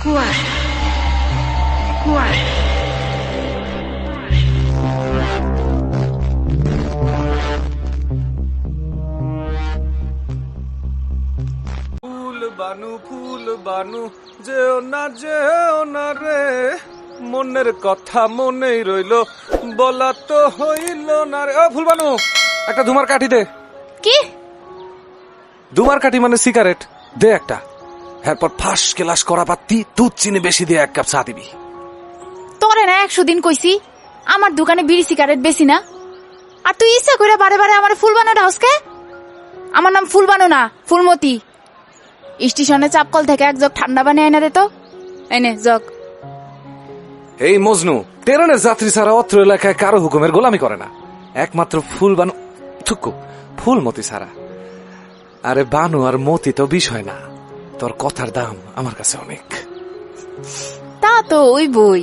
কুয়াশা কুয়াশা। ফুল বানু যেও না রে, মনের কথা মনেই রইল, বলা তো হইল না রে। ও ফুল বানু, একটা ধুমার কাঠি দে। কি ধুমার কাঠি মানে সিগারেট দে একটা। এরপর ফাঁস কেলাস করা পাত্তি, দুধ চিনি বেশি দিয়ে 1 কাপ চা দিবি। তোরে না 100 দিন কইছি আমার দোকানে বিড়ি সিগারেট বেশি না, আর তুই ইচ্ছা করে বারে বারে আমার ফুল বানানো হাউসকে। আমার নাম ফুল বানো না, ফুলমতি। স্টেশনে চাপকল থেকে 1 জগ ঠান্ডা বানিয়ে আইনা দে তো। এনে জগ। এই মজনু, ট্রেনের যাত্রী ছাড়া অত্র এলাকায় কারো হুকুমের গোলামি করে না, একমাত্র ফুল বানু থুকু ফুলমতি ছাড়া। আরে বানু আর মতি তো বিষয় না, তোর কথার দাম আমার কাছে অনেক। তা তো ওই বই,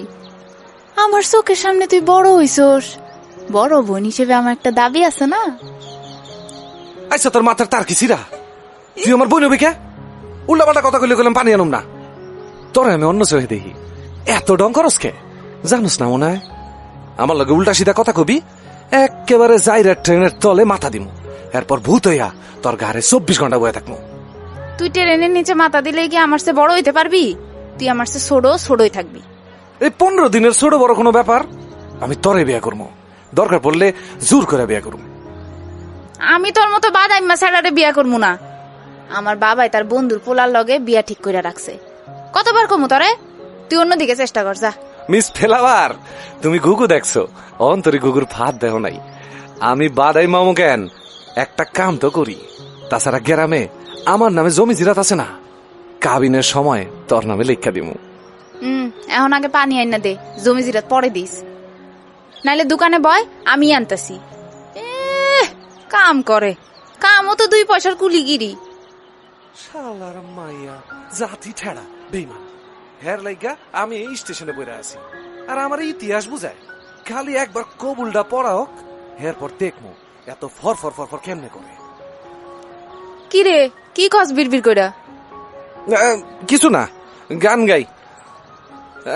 আমার চোখের সামনে তুই বড় হইছস, বড় বোন হিসেবে আমার একটা দাবি আছে না। আচ্ছা তোর মাথার তার কি ছিড়া? তুই আমার বই নবি কে? উল্টাপাল্টা কথা কইলে গেলাম পানি আনুম না। তোর আমি অন্য চোখে দেখি, এত ডং করস কে? জানুস না মনে হয় আমার লগে উল্টা সিধা কথা কবি, একেবারে যাইরা ট্রেনের তলে মাথা দিমু, এরপর ভূত হইয়া তোর ঘরে 24 ঘন্টা বয়ে থাকবো। তুই ট্রেনের নিচে মাথা দিলে কি আমার চেয়ে বড় হইতে পারবি? তুই আমার চেয়ে ছোটই থাকবি। এই 15 দিনের ছোট বড় কোনো ব্যাপার? আমি তরে বিয়া করবো, দরকার পড়লে জোর করে বিয়া করবো। আমি তোর মতো বাদাইম্মা স্যালারে বিয়া করবো না। আমার বাবাই তার বন্ধুর পোলার লগে বিয়া ঠিক করে রাখছে। কতবার কমু তরে? তুই অন্যদিকে চেষ্টা কর যা। মিস ফেলাবার, তুমি গুগু দেখছো, অন্তরি গুগুর ফাঁদ দেহ নাই। আমি বাদাই মামু কেন, একটা কাম তো করি। তাছাড়া গ্রামে আমার নামে জমি জিরাত আছে না, কাবিনের সময় তোর নামে লেখা দিমু। এখন আগে পানি আইনা দে, জমি জিরাত পরে দিস, নাইলে দোকানে বয় আমি আনতাছি। কাম করে, কামও তো 2 পয়সার কুলিগিরি। শালার মাইয়া জাতি ঠেড়া বেইমান, হের লাইগা আমি এই স্টেশনে বইরা আছি, আর আমার ইতিহাস বুঝায়। খালি একবার কবুলটা পড়া হোক, এরপর দেখমু এত ফর ফর ফর ফর কেমনে করে। কি রে, কি কস বিড়বিড় কইরা? কিছু না, গান গাই।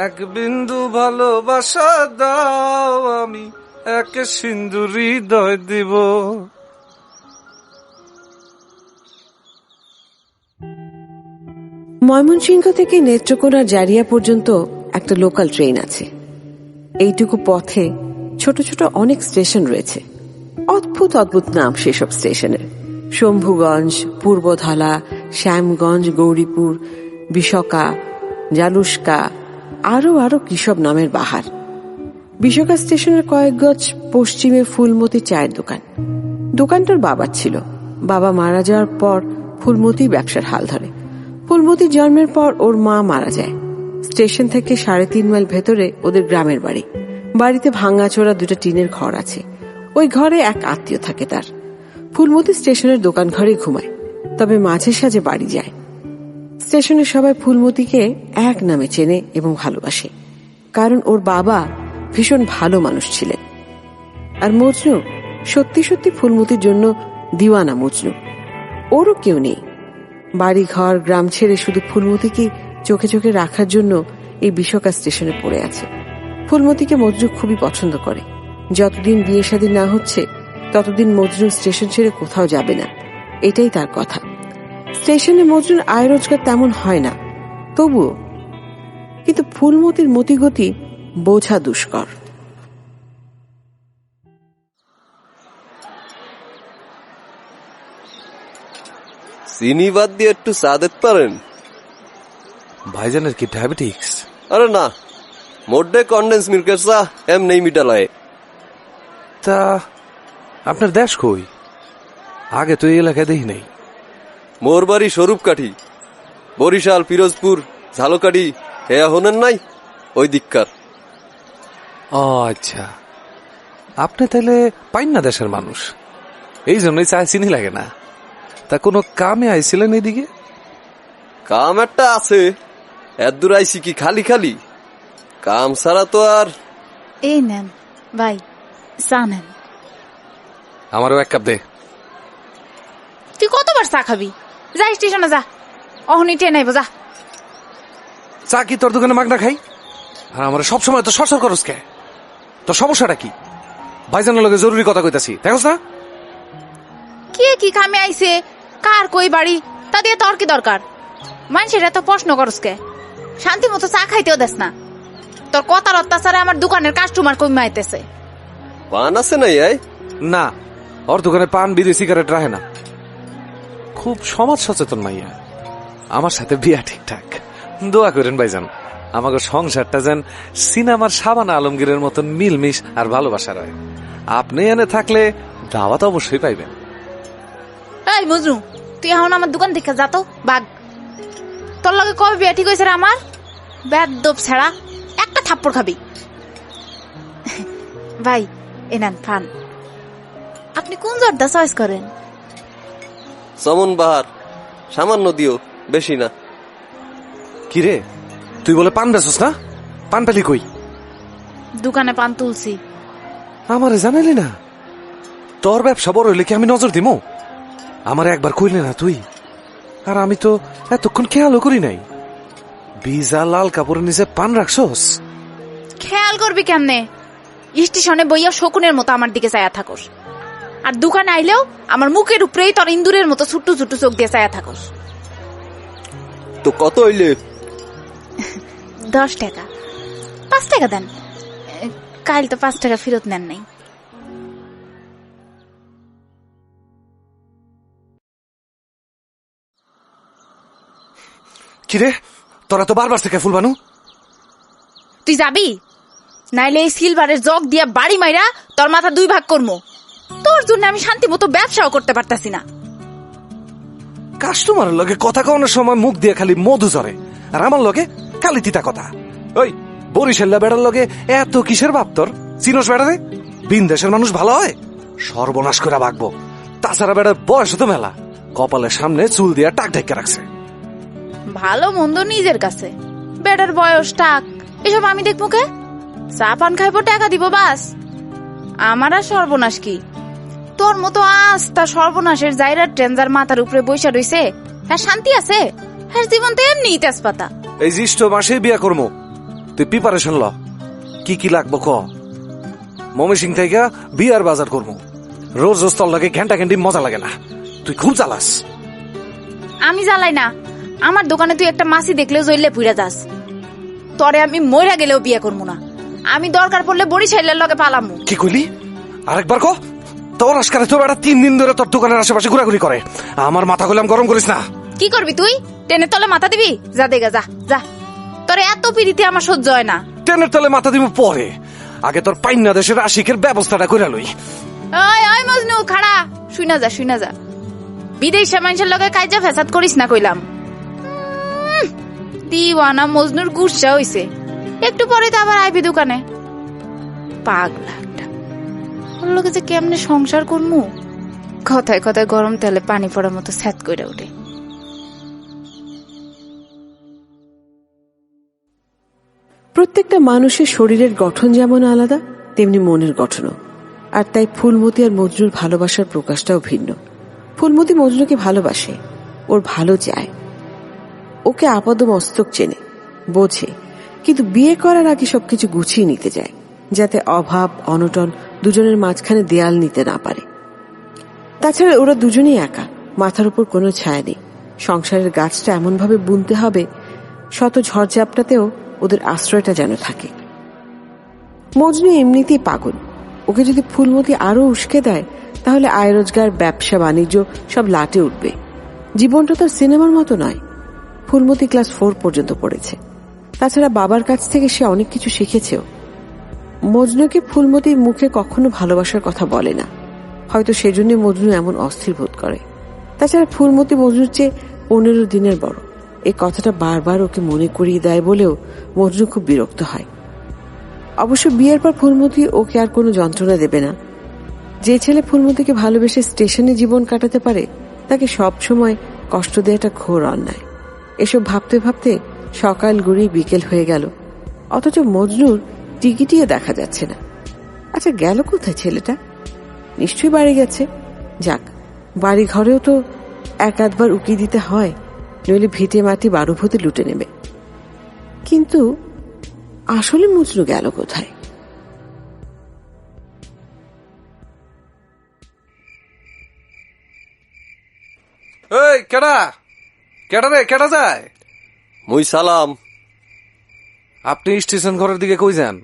এক বিন্দু ভালোবাসা দাও, আমি এক সিন্ধু হৃদয় দিব। ময়মনসিংহ থেকে নেত্রকোনা জারিয়া পর্যন্ত একটা লোকাল ট্রেন আছে। এইটুকু পথে ছোট ছোট অনেক স্টেশন রয়েছে। অদ্ভুত অদ্ভুত নাম সেসব স্টেশনের। শম্ভুগঞ্জ, পূর্বধলা, শ্যামগঞ্জ, গৌরীপুর, বিশকা, জালুস্কা, আরো আরো কিসব নামের বাহার। বিশকা স্টেশনের কয়েক গজ পশ্চিমে ফুলমতি চায়ের দোকান। দোকানটার বাবার ছিল, বাবা মারা যাওয়ার পর ফুলমতি ব্যবসার হাল ধরে। ফুলমতির জন্মের পর ওর মা মারা যায়। স্টেশন থেকে 3.5 মাইল ভেতরে ওদের গ্রামের বাড়ি। বাড়িতে ভাঙাচোরা 2টা টিনের ঘর আছে। ওই ঘরে এক আত্মীয় থাকে তার। ফুলমতি স্টেশনের দোকান ঘরে ঘুমায়, তবে মাঝে সাঝে বাড়ি যায়। স্টেশনের সবাই ফুলমতিকে এক নামে চেনে এবং ভালোবাসে, কারণ ওর বাবা ভীষণ ভালো মানুষ ছিলেন। আর মজনু সত্যি সত্যি ফুলমতির জন্য দিওয়ানা মজনু। ওরও কেউ নেই, বাড়ি ঘর গ্রাম ছেড়ে শুধু ফুলমতিকে চোখে চোখে রাখার জন্য এই বিশকা স্টেশনে পড়ে আছে। ফুলমতিকে মজনু খুবই পছন্দ করে। যতদিন বিয়ে শাদী না হচ্ছে ততদিন মজনু স্টেশন ছেড়ে কোথাও যাবে না, এটাই তার কথা। স্টেশনে মজনুর আয় রোজগার তেমন হয় না, তবুও কিন্তু ফুলমতির মতিগতি বোঝা দুষ্কর। চিনি বাদ দিয়ে একটু চা দিতে পারেন? ভাইজানের কি ডায়াবেটিক্স? আরে না, মোডে কন্ডেন্স মিল্কের চা এমনি মিটালায়। তা আপনার দেশ কই? আগে তো এই এলাকায় দেখি নাই। মোর বাড়ি স্বরূপকাঠি, বরিশাল, পিরোজপুর, ঝালকাঠি, হেয়া হনেন নাই ওই দিককার। ও আচ্ছা, আপনি তাহলে পাইন্না দেশের মানুষ, এই জন্যই চা চিনি লাগে না। তা কোনো কামে আইছিলেন এদিকে? কাম একটা আছে, এত দূর আইসি কি খালি খালি? কাম ছাড়া তো আর। এই নেন ভাই, চা নেন। আমারও 1 কাপ দে। তুই কতবার চা খাবি? যা স্টেশনে যা, অহনি ট্রেন আইব যা। চা কি তোর দোকানে মাগনা খাই? আর আমার সবসময় তো সরসর করস কে? তোর সমস্যাটা কি? ভাইজানের লগে জরুরি কথা কইতাছি, দেখোস না? কে কি কামে আইছে, কার কই বাড়ি, তা দিয়ে তোর কি দরকার? মানুষের এত প্রশ্ন করস কে? শান্তি মতো চা খাইতেও দেস না। তোর কথার অত্যাচারে আমার দোকানের কাস্টমার কমে আইতেছে। পান আছে নাই আয়? না, ওর দোকানে পান বিড়ি সিগারেট রাখে না। খুব সমাজ সচেতন মাইয়া। আমার সাথে বিয়া ঠিকঠাক। দোয়া করেন ভাইজান, আমাকে সংসারটা যেন সিনেমার শাবানা আলমগীরের মতন মিলমিশ আর ভালোবাসা রয়। আপনি এনে থাকলে দাওয়াত অবশ্যই পাইবেন। এই মজনু, তুই এখন আমার দোকান থেকে যা তো, বাঘ। তোর লগে কবে বিয়া ঠিক হয়েছে রে আমার? বেদব ছাড়া একটা থাপ্পড় খাবি। ভাই এনান ফান। আপনি কোন জর্দা চয়েস করেন? চমন বাহার, সামান্য দিও, বেশি না। কিরে, তুই বলে পান বেচস না? পান পেলি কই? দোকানে পান তুলছি। আমারে জানালি না? তোর ব্যবসা বড় হইলে কি আমি নজর দিমু? আমারে একবার কইলে না তুই? আর আমি তো এতক্ষণ খেয়ালও করি নাই। ভিজা লাল কাপড়ের নিচে পান রাখছস। খেয়াল করবি কেমনে? স্টেশনে বইয়া শকুনের মতো আমার দিকে চায়া থাকোস, আর দোকানে আইলেও আমার মুখের উপরেই তোর ইন্দুরের মতো ছোট্ট ছোট্ট চোখ দিয়ে চায়া থাকোস। তো কত হইলে? 10 টাকা। 5 টাকা দেন। কাল তো 5 টাকা ফেরত নেন নাই। কিরে, তোরা তো বারবার থেকে ফুল বানু। তুই যাবি? নাইলে এই সিলভারের জগ দিয়া বাড়ি মাইরা তোর মাথা 2 ভাগ করবো। তোর জন্য আমি শান্তি মতো ব্যবসাও করতে পারতাছি না। কাস্টমারের লগে কথা কওয়ানোর সময় মুখ দিয়ে খালি মধু ঝরে, আর আমার লগে খালি তিতা কথা। ওই বরিশাল্লা বেড়ার লগে এত কিসের ভাব তোর? চিনোস বেড়ারে? বিন দেশের মানুষ ভালো হয়? সর্বনাশ করে ভাগবো। তাছাড়া বেড়ার বয়স তো মেলা, কপালের সামনে চুল দিয়া টাক ঢেকে রাখছে। ভালো মন্দ নিজের কাছে, বেটার বয়স টাক এসব আমি দেখবো কে? চা পান খাইবো, টাকা দিব, বাস। আমার আর সর্বনাশ কি? তোর মতো আস্তা সর্বনাশের জায়রা ট্রেনজার মাথার উপরে বৈশা রইছে, হ্যাঁ শান্তি আছে? হ্যাঁ জীবন তো এমনি তেজপাতা। এই জ্যৈষ্ঠ মাসে বিয়া করবো, তুই প্রিপারেশন ল। কি কি লাগবো ক? মমি সিং থেকে বিয়ার বাজার করবো। রোজ রোজ তোর লাগে ঘন্টা ঘন্টি মজা লাগে না, তুই খুব জ্বালাস। আমি জ্বালাই না, আমার দোকানে তুই একটা মাসি দেখলেও জ্বললে পুইরা যাস। তরে আমি মইরা গেলেও বিয়ে করবো না। আমি দরকার পড়লে বরিশালের লগে পালামু। কি কইলি? আরেকবার ক। তোর আজকালে তোর একটা 3 দিন ধরে তোর দোকানের আশেপাশে ঘোরাঘুরি করে, আমার মাথা গোলাম গরম করিস না। কি করবি তুই? টেনের তলে মাথা দিবি? যা দেগা যা যা। তোরে এত পিড়িতে আমার সহ্য হয় না। টেনের তলে মাথা দিব পরে, আগে তোর পাইন্না দেশের আশিকের ব্যবস্থাটা কইরা লই। ওই ওই মজনু খাড়া, শুইনা যা শুইনা যা। বিদেশে মানুষের লগে কাইজা ফেসাদ করিস না কইলাম। দিওয়ানা মজনুর গুসা হইছে, একটু পরে তো আবার আইবি দোকানে। পাগলা একটা, ওর লোকে যে কেমনে সংসার করমু? কথায় কথায় গরম তেলে পানি পড়ার মতো স্যাত কইরা উঠে। প্রত্যেকটা মানুষের শরীরের গঠন যেমন আলাদা, তেমনি মনের গঠনও। আর তাই ফুলমতি আর মজনুর ভালোবাসার প্রকাশটাও ভিন্ন। ফুলমতি মজনুকে ভালোবাসে, ওর ভালো চায়, ওকে আপাদ মস্তক চেনে, বোঝে, কিন্তু বিয়ে করার আগে সবকিছু গুছিয়ে নিতে যায়, যাতে অভাব অনটন দুজনের মাঝখানে দেয়াল নিতে না পারে। তাছাড়া ওরা দুজনেই একা, মাথার উপর কোনো ছায়া নেই। সংসারের গাছটা এমনভাবে বুনতে হবে শত ঝড়ঝাপটাতেও ওদের আশ্রয়টা যেন থাকে। মজনু এমনিতেই পাগল, ওকে যদি ফুলমতি আরো উস্কে দেয় তাহলে আয় রোজগার, ব্যবসা বাণিজ্য সব লাটে উঠবে। জীবনটা তার সিনেমার মতো নয়। ফুলমতি ক্লাস 4 পর্যন্ত পড়েছে, তাছাড়া বাবার কাছ থেকে সে অনেক কিছু শিখেছেও। মজনুকে ফুলমতির মুখে কখনো ভালোবাসার কথা বলে না, হয়তো সেজন্য মজনু এমন অস্থির বোধ করে। তাছাড়া ফুলমতি মজনুর চেয়ে 15 দিনের বড়, এই কথাটা বারবার ওকে মনে করিয়ে দেয় বলেও মজনু খুব বিরক্ত হয়। অবশ্য বিয়ের পর ফুলমতি ওকে আর কোনো যন্ত্রণা দেবে না। যে ছেলে ফুলমতিকে ভালোবেসে স্টেশনে জীবন কাটাতে পারে তাকে সব সময় কষ্ট দেওয়াটা ঘোর অন্যায়। এসব ভাবতে ভাবতে সকাল গড়িয়ে বিকেল হয়ে গেল, অথচ মজনুর টিকিটিও দেখা যাচ্ছে না। আচ্ছা গেল কোথায় ছেলেটা? নিশ্চয়ই বাড়ি গেছে। যাক, বাড়ি ঘরেও তো এক আধবার উকি দিতে হয়, নইলে ভিটে মাটি বারুভূতি লুটে নেবে। কিন্তু আসলে মজনু গেল কোথায়? এই কেডা কেডা রে, কেডা যায়? মুই সালাম। আপনি স্টেশন ঘরের দিকে কই যান?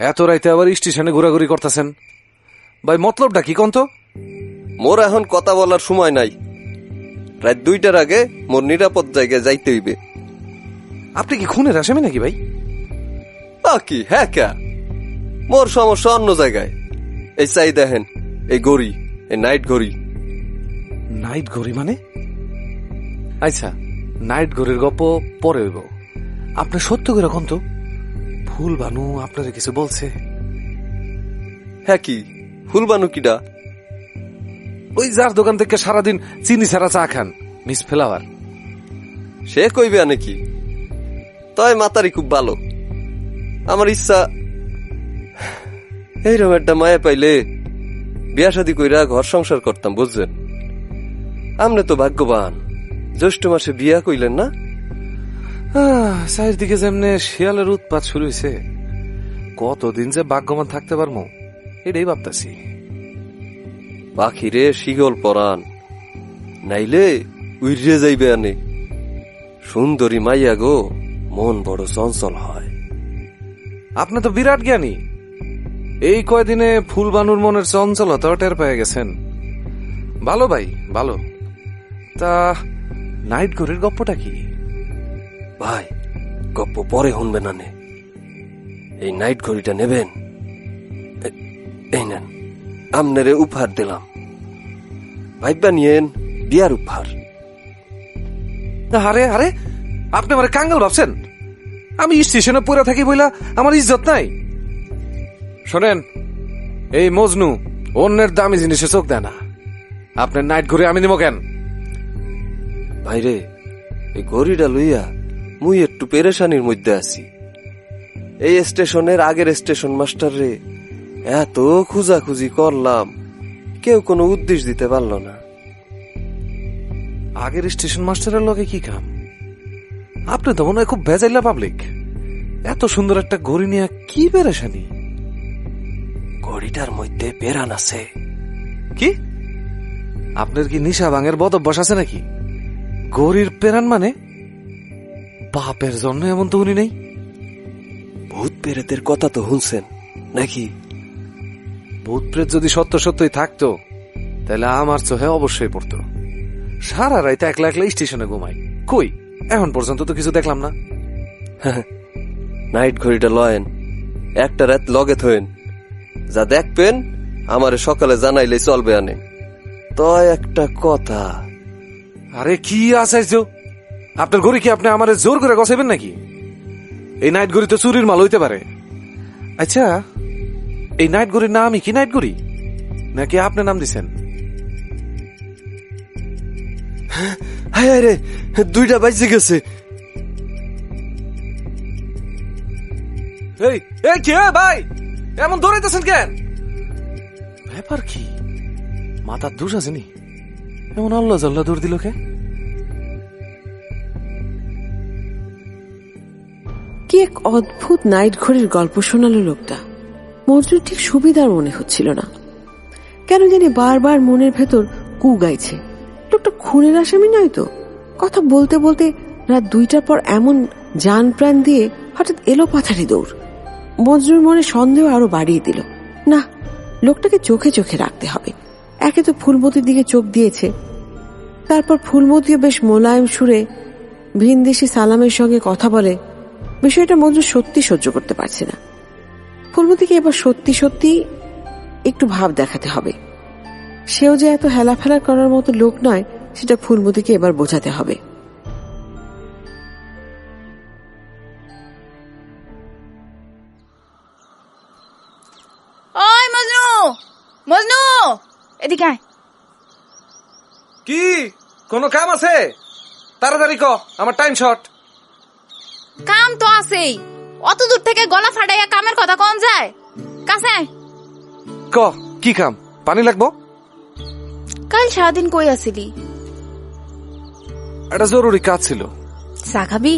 এত রাইতে আবার স্টেশনে ঘোরাঘুরি করতেছেন? ভাই মতলবটা কি কোন তো? মোর এখন কথা বলার সময় নাই। রাত 2টার আগে মোর নিরাপদ জায়গায় যাইতে হইবে। আপনি কি খুনের আসামি নাকি ভাই? কি হ্যাঁ কে, মোর সমস্যা অন্য জায়গায়। এই চাই দেখেন, এই ঘড়ি, এই নাইট ঘড়ি। নাইট ঘড়ি মানে? আচ্ছা, নাইট ঘড়ির গপ্প পরে হইব। আপনি সত্য করে কোন তো, ফুল বানু আপনারে কিছু বলছে? হ্যাঁ কি ফুলবানু কিডা? ওই যার দোকান থেকে সারাদিন চিনি ছাড়া চা খান, মিস ফ্লাওয়ার। সে কইবে আনে কি? তয় মাতারি খুব ভালো। আমার ইচ্ছা এইরকম একটা মায়া পাইলে বিয়া শাদী কইরা ঘর সংসার করতাম, বুঝছেন? আমনে তো ভাগ্যবান, জ্যৈষ্ঠ মাসে বিয়া কইলেন না? চারিদিকে যেমনে শিয়ালের উৎপাত শুরু হয়েছে, কতদিন যে ভাগ্যবান থাকতে পারবো এটাই ভাবতেছি। পাখিরে শিগল পরান, নাইলে উইরে যাইবে আনে। সুন্দরী মাইয়া গো, মন বড় চঞ্চল হয়। আপনি তো বিরাট জ্ঞানী। এই কয়দিনে ফুলবানুর মনের চঞ্চলতাও টের পেয়ে গেছেন। ভালো ভাই, ভালো। তা নাইট ঘড়ির গপ্পটা কি? ভাই গপ্প পরে শুনবেন আনে। এই নাইট ঘড়িটা নেবেন, এই নেন, আমনেরে উপহার দিলাম। ভাইবা নিয়েন বিয়ার উপহার। আরে আরে, আপনি আমার কাঙ্গাল ভাবছেন? আমি স্টেশনে পড়ে থাকি বইলা আমার ইজ্জত নাই? শোনেন, এই মজনু অন্যের দামি জিনিসে চোখ দেয় না। আপনার নাইট ঘুরে আমি নিব কেন? ভাইরে, এই ঘড়িটা লইয়া মুই একটু পেরেশানির মধ্যে আছি। এই স্টেশনের আগের স্টেশন মাস্টার রে এত খুঁজাখুঁজি করলাম, কেউ কোনো উদ্দেশ্য দিতে পারল না। আগের স্টেশন মাস্টারের লগে কি কাম? আপনি তো মনে হয় খুব ভেজাইলা পাবলিক। এত সুন্দর একটা ঘড়ি নিয়ে কি পেরেশানি? ঘড়িটার মধ্যে পেরান আছে। কি? আপনার কি নিশা ভাঙের বদ অভ্যাস আছে নাকি? ঘড়ির পেরান মানে? বাপের জন্য এমন তো উনি নেই। ভূত পেরেতের কথা তো শুনছেন নাকি? ভূত প্রেত যদি সত্য সত্যই থাকতো তাহলে আমার চোখে অবশ্যই পড়তো। সারা রাইতে একলা একলা স্টেশনে ঘুমাই, কই এখন পর্যন্ত তো কিছু দেখলাম না। নাইট ঘড়িটা লয়েন, একটা রাত লগে থয়েন, যা দেখবেন আমারে সকালে জানাইলে চলবে আনে। তো একটা কথা। আরে কি আচার্য, আপনার ঘড়ি কি আপনি আমারে জোর করে গছাইবেন নাকি? এই নাইট ঘড়ি তো চুরির মাল হইতে পারে। আচ্ছা, এই নাইট ঘড়ির নাম কি নাইট ঘড়ি নাকি আপনি নাম দিছেন? হায় রে, 2টা বাজে গেছে। এই এই কি ভাই, এমন দৌড়াইতেছেন কেন? ব্যাপার কি? মাথার দোষ আছে নি? এমন আল্লাহ জাল্লা দৌড় দিল কে? কি এক অদ্ভুত নাইট ঘড়ির গল্প শোনালো লোকটা। মজনুর ঠিক সুবিধার মনে হচ্ছিল না। কেন জানি বারবার মনের ভেতর কু গাইছে, লোকটা খুনের আসামি নয় তো? কথা বলতে বলতে রাত 2টার পর এমন জান প্রাণ দিয়ে হঠাৎ এলো পাথারি দৌড়। মজনুর মনে সন্দেহ আরো বাড়িয়ে দিল। না, লোকটাকে চোখে চোখে রাখতে হবে। একে তো ফুলমতির দিকে চোখ দিয়েছে, তারপর ফুলমতিও বেশ মোলায়েম সুরে ভিনদেশি সালামের সঙ্গে কথা বলে। বিষয়টা মজনু সত্যি সহ্য করতে পারছে না। ফুলমতিকে এবার সত্যি সত্যি একটু ভাব দেখাতে হবে। সেও যে এত হেলাফেলা করার মতো লোক নয়, সেটা ফুলমতিকে এবার বোঝাতে হবে। ওই মজনু, মজনু এদিকে আয়। কি কোনো কাম আছে? তাড়াতাড়ি ক, আমার টাইম শর্ট। কাম তো আছেই, অত দূর থেকে গলা ফাটাইয়া কামের কথা কোন যায়? কাছে আয়। ক কি কাম? পানি লাগবো? কাল সারাদিন কই আছিলি? একটা জরুরি কাজ ছিল। চা খাবি?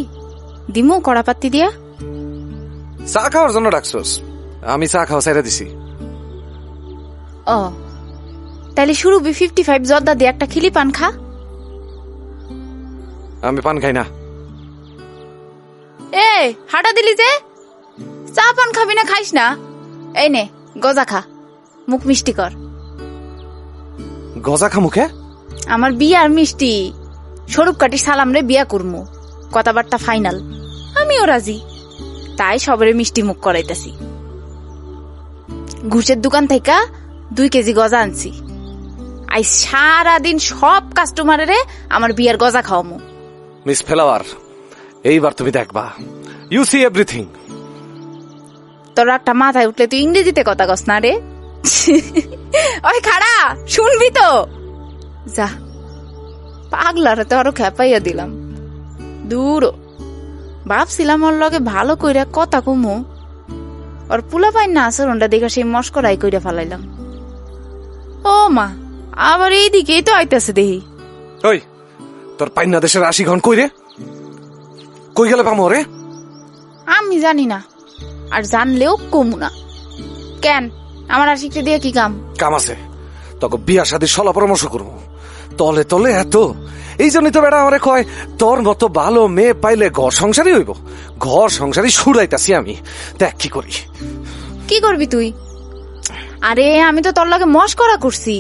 দিমু কড়াপাত্তি দিয়া? চা খাওয়ার জন্য ডাকছোস, আমি চা খাওয়া ছেড়ে দিছি। ও তাইলে শুরু 55 জর্দা দিয়ে একটা খিলি পান খা। আমি পান খাই না। এ হাঁটা দিলি যে, চা পান খাবি না খাইস না? এই নে গজা খা, মুখ মিষ্টি কর। গজা খা মুখে? আমার বিয়ার মিষ্টি, স্বরূপ কাটি সালাম রে বিয়া করমু, কথাবার্তা ফাইনাল, আমিও রাজি, তাই সবরে মিষ্টি মুখ করাইতাছি। ঘুষের দোকান থেকে 2 কেজি গজা আনছি, আই সারাদিন সব কাস্টমারেরে আমার বিয়ার গজা খাওয়ামু। মিস ফ্লাওয়ার, এইবার তুমি দেখবা, ইউ সি এভরিথিং। তোর একটা মাথায় উঠলে তুই ইংরেজিতে কথা কস না রে। ওই খাড়া, শুনবি তো? যা, পাগলারে তো আরো খেপাইয়া দিলাম। দূর, ভাবছিলাম ওর লগে ভালো কইরা কথা কমু, ওর পুলা পাই না আচরণটা দেখা সেই মস্করাই কইরা ফালাইলাম। ও মা, আবার এইদিকেই তো আইতাছে দেহি। ওই তোর পাইনা দেশের 80 ঘন কই রে? কই গেলে পামো রে? আমি জানি না, আর জানলেও কমু না। কেন, আমার আশিকটা দিয়ে কি কাম? কাম আছে, তোকে বিয়া শাদির সলা পরামর্শ করবো। তলে তলে এত, এই জন্যই তো বেটা আমারে কয় তোর মতো ভালো মেয়ে পাইলে ঘর সংসারই হইব। ঘর সংসারই সুরাইতাছি আমি, দেখ কি করি। কি করবি তুই? আরে আমি তো তোর লগে মস্করা করছি,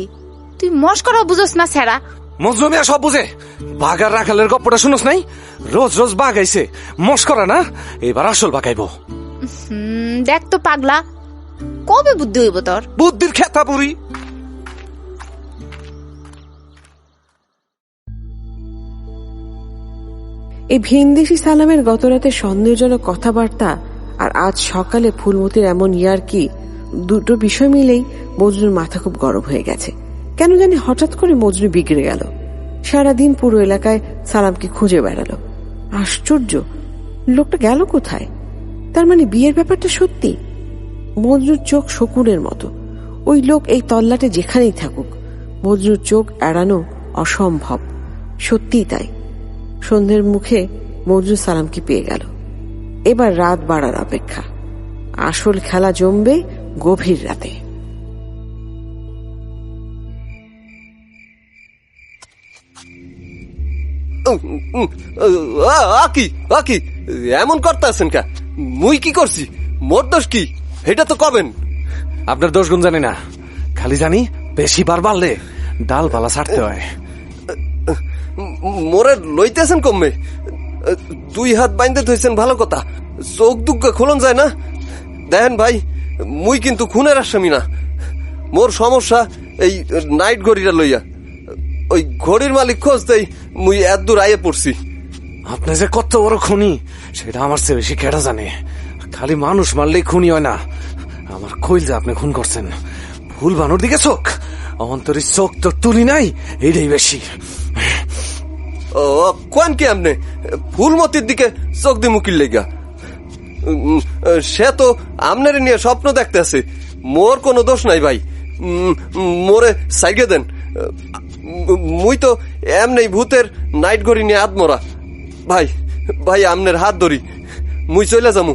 তুই মস্করা বুঝোস না ছেড়া। মজনু মিয়া সব বুঝে, বাঘার রাখালের গপ্পটা শুনোস নাই? রোজ রোজ বাঘাইছে, মস্করা না, এবার আসল বাঘাইব। দেখ তো পাগলা, কবে বুদ্ধি হইব তোর? বুদ্ধির খেতা পুরি। এই ভিনদেশি সালামের গতরাতে সন্দেহজনক কথাবার্তা আর আজ সকালে ফুলমতির এমন ইয়ার্কি, দুটো বিষয় মিলেই মজনুর মাথা খুব গরম হয়ে গেছে। কেন জানি হঠাৎ করে মজনু বিগড়ে গেল। সারাদিন পুরো এলাকায় সালামকে খুঁজে বেড়ালো। আশ্চর্য, লোকটা গেল কোথায়? তার মানে বিয়ের ব্যাপারটা সত্যি? মজনুর চোখ শকুনের মতো, ওই লোক এই তল্লাটে যেখানেই থাকুক মজনুর চোখ এড়ানো অসম্ভব। সত্যিই তাই। সন্ধ্যের মুখে মজনু সালামকে পেয়ে গেল। এবার রাত বাড়ার অপেক্ষা, আসল খেলা জমবে গভীর রাতে। আকি আকি এমন করতেছেন কা? মুই কি করছি? মোর দোষ কি? এটা তো কবেন। আপনার দোষ গুণ জানি না, খালি জানি বেশি বার বাড়লে ডালপালা ছাড়তে হয়। মোরে লইতেছেন কমে? 2 হাত বাইন্ধে থইছেন ভালো কথা, চোখ দুগ্গা খোলন যায় না? দেখেন ভাই, মুই কিন্তু খুনের আসামি না। মোর সমস্যা এই নাইট ঘড়িটা লইয়া। ওই ঘড়ির মালিক খোঁজতেই মুই এত দূর আইয়ে পড়ছি। আপনি যে কত বড় খুনি সেটা আমার চেয়ে বেশি কেটা জানে। খালি মানুষ মারলেই খুনি হয় না, আমার কইল যে আপনি খুন করছেন। ভুল বানুর দিকে চোখ, অন্তরের চোখ তো তুলি নাই, এইটাই বেশি। ও কোন কি আপনি ফুলমতির দিকে চোখ দিয়ে মুকির লেগা? সে তো আমনের নিয়ে স্বপ্ন দেখতে আছে, মোর কোনো দোষ নাই ভাই। মোরে সাইগে দেন, মুই তো এমনি ভূতের নাইট ঘড়ি নিয়ে আত্মরা। ভাই ভাই আমনের হাত ধরি, মুই চলে যামু।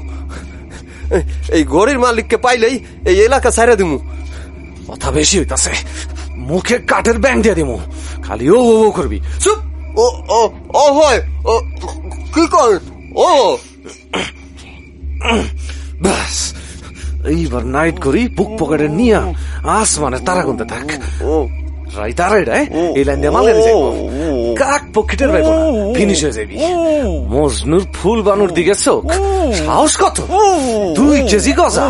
এই ঘড়ির মালিককে পাইলেই এই এলাকা ছাইরা দিমু। কথা বেশি হইতাছে, মুখে কাঠের ব্যাং দিয়ে দিমু, খালি ও ও করবি। চুপ। ও ও ও হয় ও কি কর? ও ব্যাস, এইবার নাইট করি বুক পকেটে নিয়ে আসমানে তারা গুনতে থাক। রাইতারে এই লাইন দিয়ে মালের যাইব, কাক পকেটের পাইব না, ফিনিশ হয়ে যাবি। মজনুর ফুল বানুর দিকে চোখ, সাহস কত! 2 কেজি গজা,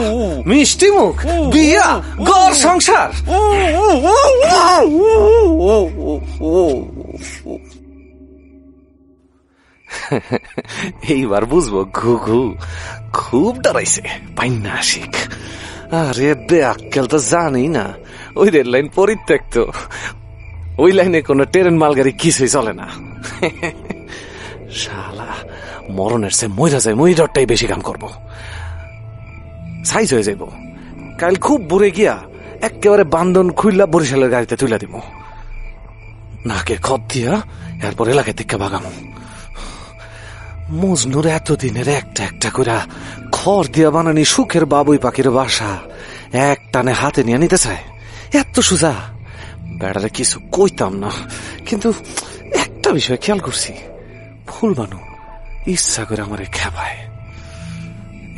মিষ্টি মুখ, বিয়া, ঘর সংসার। এইবার বুঝবো ঘুঘু খুব ডরাইছে পাইন্না আশিক। আরে বেআক্কেল তো জানি না, ওই রেল লাইন পরিত্যক্ত, ওই লাইনে কোনো ট্রেন মালগাড়ি কিছুই চলে না। শালা মরণের সে মইরা যায়, মই ডরটাই বেশি কাম করবো, সাইজ হয়ে যাইব। কাল খুব বুড়ে গিয়া একেবারে বান্ধন খুইলা বরিশালের গাড়িতে তুলে দিব, নাকে খত দিয়া এরপর এলাকায় থেকে ভাগামো। মজনুর এতদিনের একটা একটা করে খড় দিয়া বানানি সুখের বাবুই পাখির বাসা এক টানে হাতে নিয়ে নিতে চায়। এত সোজা বেড়ারে কিছু কইতাম না, কিন্তু একটা বিষয় খেয়াল করছি, ফুলবানু ইচ্ছা করে আমারে খেপায়।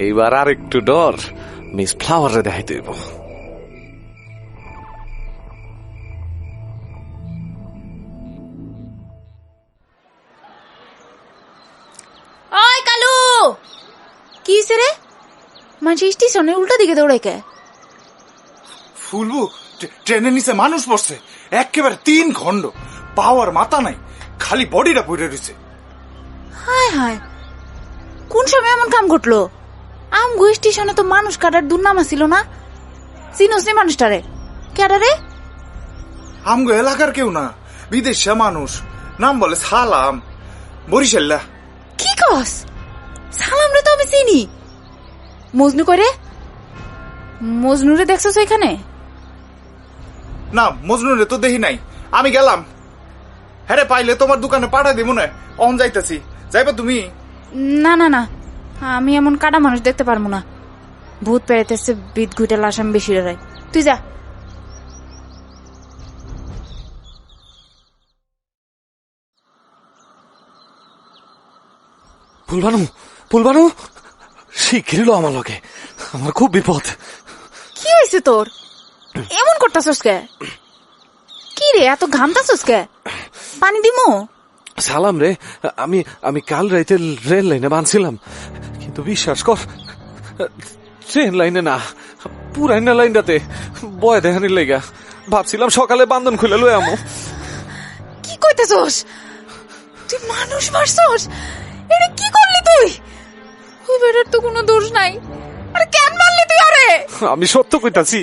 এইবার আর একটু ডর মিস ফ্লাওয়ারে দেখাই দেব। ওই কালু, কি হইছে রে? মানুষ স্টেশনে উল্টা দিকে দৌড়াই কে? ফুলবু, ট্রেনের নিচে মানুষ পড়ছে, একেবারে 3 খণ্ড, পাওয়ার মাথা নাই, খালি বডিটা পড়ে রয়েছে। হায় হায়, কোন সময় এমন কাম ঘটলো? আমগো স্টেশনে তো মানুষ কাটার দুর্নামা ছিল না। চিনোস নি মানুষটারে? কেডা রে? আমগো এলাকার কেউ না, বিদেশে মানুষ, নাম বলে সালাম, বরিশাল্লা। কি কস? সালাম রে তো আমি চিনি। মজনু করে? মজনুরে দেখছস এখানে? না, মজনুরে তো দেখি নাই, আমি গেলাম। হ্যাঁ পাইলে তোমার দোকানে পাঠা দিব না, অন যাইতাছি, যাইবা তুমি? না না না, আমি এমন কাটা মানুষ দেখতে পারবো না। ভূত পেড়াইতেছে, বিদ ঘুটে লাশ আমি বেশি ডরাই। তুই যা। ফুলবানু, ফুলবানু, শিগগিরই লো আমার লগে, আমার খুব বিপদ। কি হয়েছে তোর? এমন করতাছস কে? কি রে এত ঘামতাছস কে? পানি দিমু? সালাম রে, আমি কাল রাইতে রেল লাইনে বাঁধছিলাম, কিন্তু বিশ্বাস কর ট্রেন লাইনে না, পুরাইনা লাইনটাতে বয় দেখানির লেগা ভাবছিলাম সকালে বান্ধন খুলে লই আমো। কি কইতেছস? তুই মানুষ মারছস? এটা কি করলি তুই? ওই বেটার তো কোনো দোষ নাই। আরে কেন মারলি তুই আরে? আমি সত্য কইতাছি,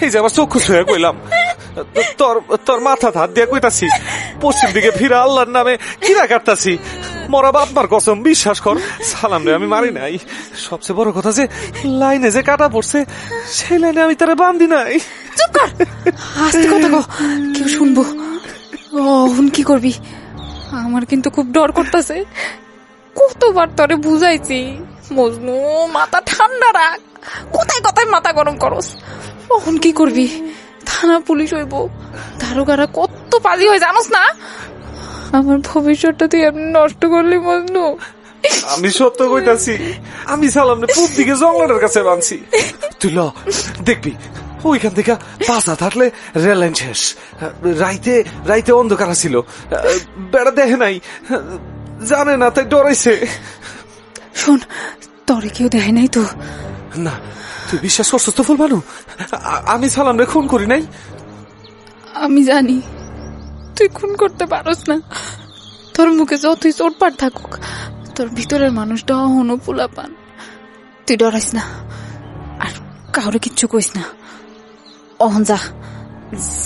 এই যে আমার চক্ষু ছুঁয়ে কইলাম, তোর মাথা হাত দিয়ে কইতাছি, পশ্চিম দিকে ফিরা আল্লাহর নামে কিরা কাটতাছি, মরা বাপ মার কসম, বিশ্বাস কর সালাম রে, আমি মারি নাই। সবচেয়ে বড় কথা যে লাইনে যে কাটা পড়ছে, সেই লাইনে আমি তারে বান্ধি নাই। চুপ কর, আস্তে কথা কও, কেউ শুনবো। এখন কি করবি? আমার কিন্তু খুব ডর করতেছে। কতবার তোরে বুঝাইছি মজনু, মাথা ঠান্ডা রাখ, কোথায় কোথায় মাথা গরম করস। এখন কি করবি? থানা পুলিশ হইব, দারোগারা কত পাজি হয় জানোস না? আমার ভবিষ্যৎটা তুই এমনি নষ্ট করলি মজনু। আমি সত্য কইতাছি, আমি সালাম রে পূব দিকে জঙ্গলের কাছে বাঁধছি। তুই ল দেখবি, ওইখান থেকে 5 হাত হাঁটলে রেল লাইন শেষ। রাইতে অন্ধকার ছিল, বেড়া দেখে নাই, জানে না, তাই ডরাইছে। শোন, তোরে কেউ দেখে নাই তো? না, তুই বিশ্বাস করছিস তো ফুলবানু? আমি সালাম রে খুন করি নাই। আমি জানি তুই খুন করতে পারস না। তোর মুখে যতই চোটপাট থাকুক, তোর ভিতরের মানুষটা অহনো পোলাপান। তুই ডরাইস না, আর কাউরে কিচ্ছু কইস না। অহন যা,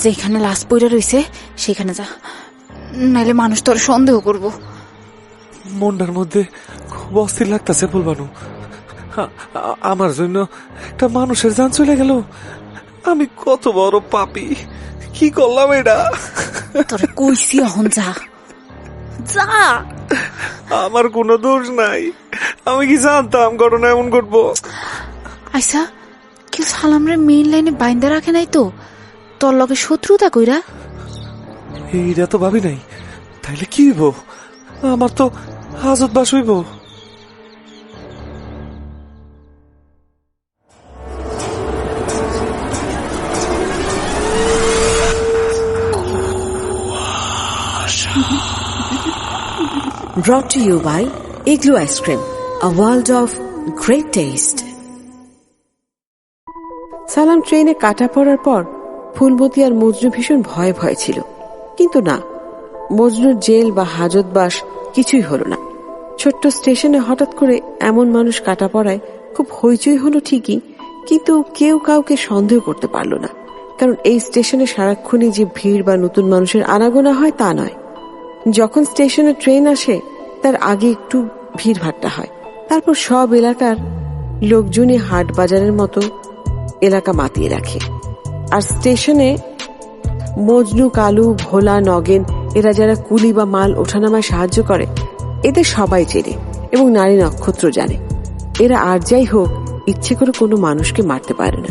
যেখানে লাশ পইরা রইছে সেখানে যা, নাইলে মানুষ তোর সন্দেহ করবো। মনটার মধ্যে খুব অস্থির লাগতেছে ফুলবানু। আমার জন্য একটা মানুষের জান চলে গেল। আমি কত বড় পাপী, কি করলাম এটা? তোরে কইছি অহন যা, যা। আমার কোনো দোষ নাই, আমি কি জানতাম ঘটনা এমন ঘটবো? আচ্ছা, কেউ সালামরে মেইন লাইনে বাইন্দা রাখে নাই তো? তোর লগে শত্রুতা কইরা? এইটা তো ভাবি নাই। তাইলে কি হইব? আমার তো হাজত বাস হইব। Brought to you by Igloo Ice Cream, a world of great taste. সালাম ট্রেনে কাটা পড়ার পর ফুলমতি আর মজনু ভীষণ ভয়ে ভয়ে ছিল, কিন্তু না, মজনুর জেল বা হাজতবাস কিছুই হলো না। ছোট্ট স্টেশনে হঠাৎ করে এমন মানুষ কাটা পড়ায় খুব হইচই হলো ঠিকই, কিন্তু কেউ কাউকে সন্দেহ করতে পারল না, কারণ এই স্টেশনে সারাক্ষণই যে ভিড় বা নতুন মানুষের আনাগোনা হয় তা নয়। যখন স্টেশনে ট্রেন আসে তার আগে একটু ভিড় ভাট্টা হয়, তারপর সব এলাকার লোকজনই হাট বাজারের মতো এলাকা মাতিয়ে রাখে। আর স্টেশনে মজনু, কালু, ভোলা, নগেন এরা যারা কুলি বা মাল ওঠানামায় সাহায্য করে, এদের সবাই চেনে। এবং নারী নক্ষত্র জানে। এরা আর যাই হোক ইচ্ছে করে কোনো মানুষকে মারতে পারে না।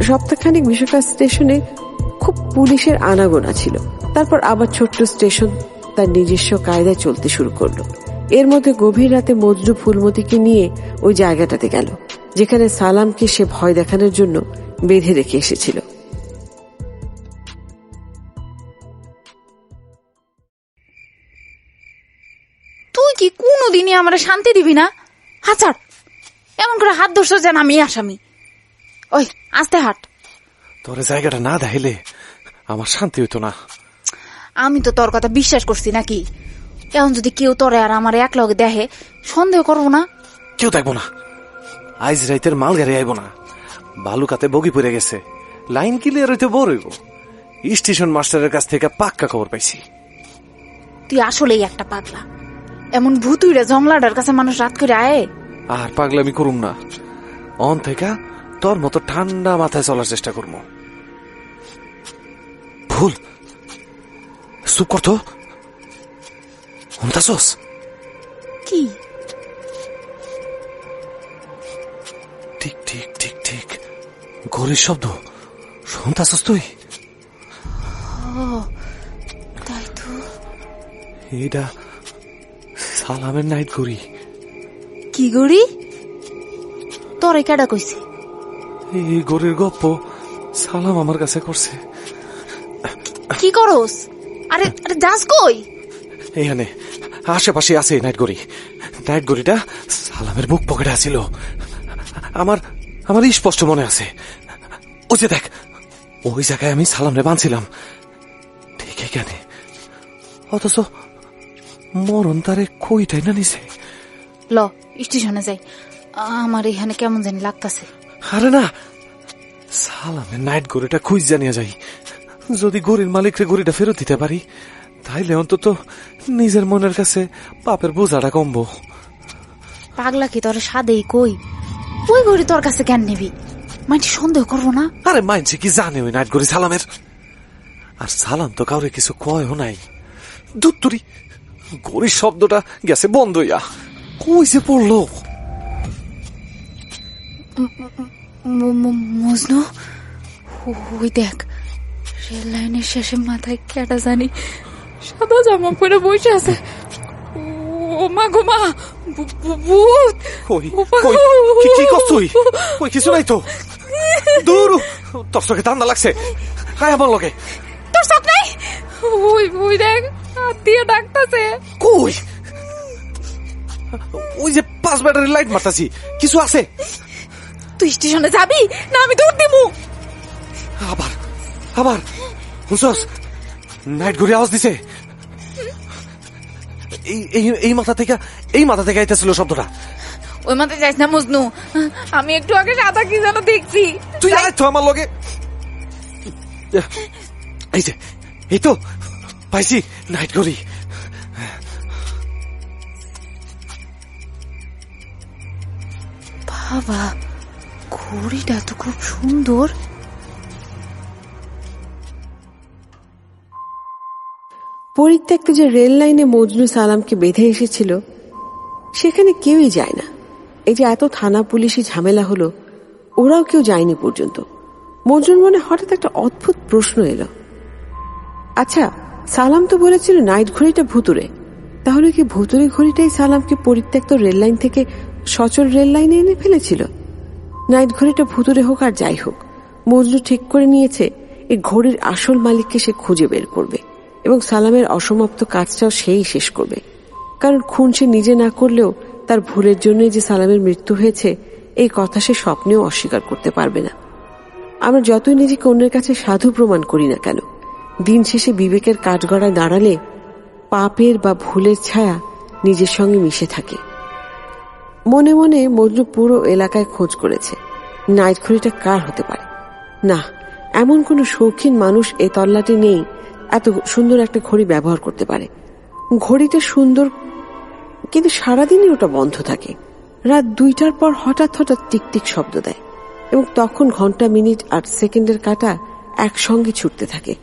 সপ্তাহখানিক বিশ্বকাপ স্টেশনে খুব পুলিশের আনাগোনা ছিল। তারপর আবার ছোট্ট স্টেশন তার নিজস্ব কায়দায় চলতে শুরু করলো। এর মধ্যে গভীর রাতে মজনু ফুলমতিকে নিয়ে ওই জায়গাটাতে গেল যেখানে সালামকে সে ভয় দেখানোর জন্য বেঁধে রেখে এসেছিল। তুই কি কোনোদিনই আমার শান্তি দিবি না? হাত এমন করে হাত ধরছ যেন আমি আসামি। ওই আস্তে হাট। তোর জায়গাটা না দেখাইলে আমার শান্তি হইতো না। আমি তো তোর কথা বিশ্বাস করছি নাকি? এখন যদি কেউ তোরে আর আমার এক লগে দেখে সন্দেহ করবো না? কেউ দেখবো না। আইজ রাইতের মাল গাড়ি আইব না। বালুকাতে বগি পড়ে গেছে, লাইন ক্লিয়ার হইতে বড় হইব। স্টেশন মাস্টারের কাছ থেকে পাক্কা খবর পাইছি। তুই আসলেই একটা পাগলা। এমন ভুতুইরা জংলাটার কাছে মানুষ রাত করে আয়ে? আর পাগলামি করুম না। অন থেকে তোর মতো ঠান্ডা মাথায় চলার চেষ্টা করবো। ভুল চুপ করতো শুনতাছস? কি? ঠিক ঠিক ঠিক ঠিক ঘড়ির শব্দ শুনতাছস তুই? তাই তো। এইটা সালামের নাইট ঘড়ি। কি ঘড়ি? তোরে কেডা কইছে? এই ঘড়ির গপ্প সালাম আমার কাছে করছে। কি করস? আরে আরে যাস কই? এইখানে আশেপাশে আছে নাইট ঘড়ি। নাইট ঘড়িটা সালামের বুক পকেটে আছিল। আমার আমার স্পষ্ট মনে আছে। ওই যে দেখ, ওই জায়গায় আমি সালামরে বাঁধছিলাম ঠিক এখানে। অথচ মরণ তারে কইটাই না নিছে। ল স্টেশনে যাই, আমার এখানে কেমন জানি লাগতাছে। আরে না, সালামের নাইট ঘড়িটা খুঁজ জানিয়ে যাই। যদি গড়ির মালিকরে গড়িটা ফেরত দিতে পারি তাইলে অন্তত নিজের মনের কাছে পাপের বোঝাটা কমবো। পাগলা কি তোর সাদেই কই? ওই ঘড়ি তোর কাছে কেন নিবি? মাইন্ড সন্দেহ করবো না? আরে মাইনছে কি জানে ওই নাইট ঘড়ি সালামের? আর সালাম তো কাউরে কিছু কয়ও নাই। দুত্তুরি ঘড়ির শব্দটা গেছে বন্ধ হইয়া। কই যে পড়লো? মজনু, ওই দেখ রেল লাইনের শেষে মাথায় কেটা জানি সাদা জামা পরে বসে আছে। ও মা গো মা, ভূত! কি করছ তুই? কই কিছু নাই তো। দূর, তোর চোখে ঠান্ডা লাগছে। হায় আমার লগে। তোর চোখ নাই? ওই দেখ হাত দিয়ে ডাকতাছে। কই? ওই যে 5 ব্যাটারি লাইট মারতাছি, কিছু আছে? তুই স্টেশনে যাবি না আমি দৌড় দিবো? আবার আবার বুঝছস নাইট ঘুরে আওয়াজ দিছে। এই মাথা থেকে আইতেছিল শব্দটা। ওই মাথায় যাইস না মজনু, আমি একটু আগে সাদা কি যেন দেখছি। তুই আয় তো আমার লগে। এই তো পাইছি নাইট ঘড়ি। বাবা, ঘড়িটা তো খুব সুন্দর। পরিত্যক্ত যে রেল লাইনে মজনু সালামকে বেঁধে এসেছিল সেখানে কেউই যায় না। এই যে এত থানা পুলিশি ঝামেলা হলো, ওরাও কেউ যায়নি পর্যন্ত। মজনুর মনে হঠাৎ একটা অদ্ভুত প্রশ্ন এলো। আচ্ছা, সালাম তো বলেছিল নাইট ঘড়িটা ভুতুরে, তাহলে কি ভুতুরে ঘড়িটাই সালামকে পরিত্যক্ত রেল লাইন থেকে সচল রেল লাইনে এনে ফেলেছিল? নাইট ঘড়িটা ভুতুরে হোক আর যাই হোক, মজনু ঠিক করে নিয়েছে এই ঘড়ির আসল মালিককে সে খুঁজে বের করবে এবং সালামের অসমাপ্ত কাজটাও সেই শেষ করবে। কারণ খুন সে নিজে না করলেও তার ভুলের জন্যই যে সালামের মৃত্যু হয়েছে এই কথা সে স্বপ্নেও অস্বীকার করতে পারবে না। আমরা যতই নিজেকে অন্যের কাছে সাধু প্রমাণ করি না কেন, দিন শেষে বিবেকের কাঠগড়ায় দাঁড়ালে পাপের বা ভুলের ছায়া নিজের সঙ্গে মিশে থাকে। মনে মনে মজনু পুরো এলাকায় খোঁজ করেছে নাইট ঘড়িটা কার হতে পারে। না, এমন কোন শৌখিন মানুষ এ তল্লাটে নেই এত সুন্দর একটা ঘড়ি ব্যবহার করতে পারে। ঘড়িটা সুন্দর, কিন্তু সারাদিনই ওটা বন্ধ থাকে। রাত 2টার পর হঠাৎ হঠাৎ টিকটিক শব্দ দেয় এবং তখন ঘন্টা, মিনিট আর সেকেন্ডের কাঁটা একসঙ্গে ছুটতে থাকে।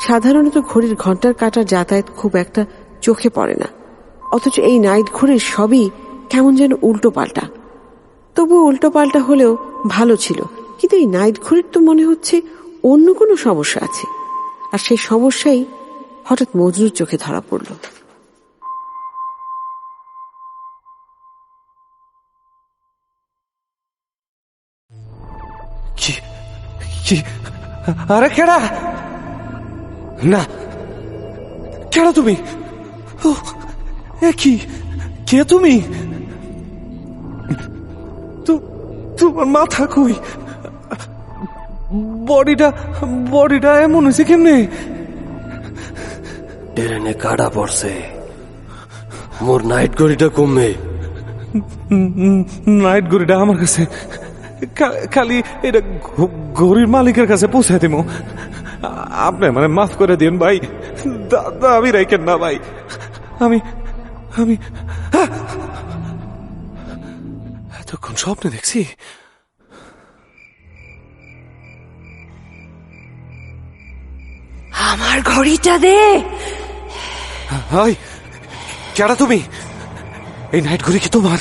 সাধারণত ঘড়ির ঘন্টার কাঁটার যাতায়াত খুব একটা চোখে পড়ে না, অথচ এই নাইট ঘড়ির সবই কেমন যেন উল্টো পাল্টা। তবুও উল্টো পাল্টা হলেও ভালো ছিল, কিন্তু এই নাইট ঘড়ির তো মনে হচ্ছে অন্য কোনো সমস্যা আছে। আর সেই সমস্যাই হঠাৎ মজনুর চোখে ধরা পড়ল। কি কি আরে কেডা? না, কেডা তুমি? ও, এ কি, কে তুমি? তোমার মাথা কই? বডিটা এমন হয়েছে কেমনে? ট্রেনে কাটা পড়ছে, মোর নাইট ঘড়িটা কমে। নাইট ঘড়িটা আমার কাছে, খালি এটা ঘড়ির মালিকের কাছে পৌঁছায় দিব। আপনি মানে মাফ করে দিন ভাই, দাদা আমি রাইকেন না ভাই। আমি আমি এতক্ষণ স্বপ্নে দেখছি। আমার ঘড়িটা দে। হাই, কেডা তুমি? এই নাইট ঘড়ি কি তোমার?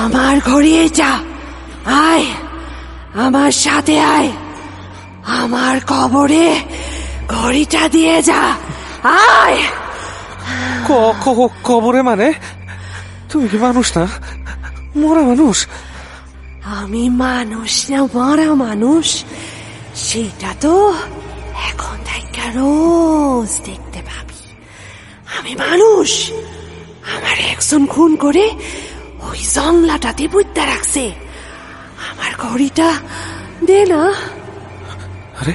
আমার ঘড়ি এটা, আয় আমার সাথে আয়, আমার কবরে ঘড়িটা দিয়ে যা, আয়। কবরে মানে? তুমি কি মানুষ না, মরা মানুষ? আমি মানুষ না মরা মানুষ সেটা তো এখন থেকে রোজ দেখতে পাবি। আমি মানুষ, আমার একজন খুন করে ওই জংলাটাতে বুঝতে রাখছে। আমার ঘড়িটা দে না। আরে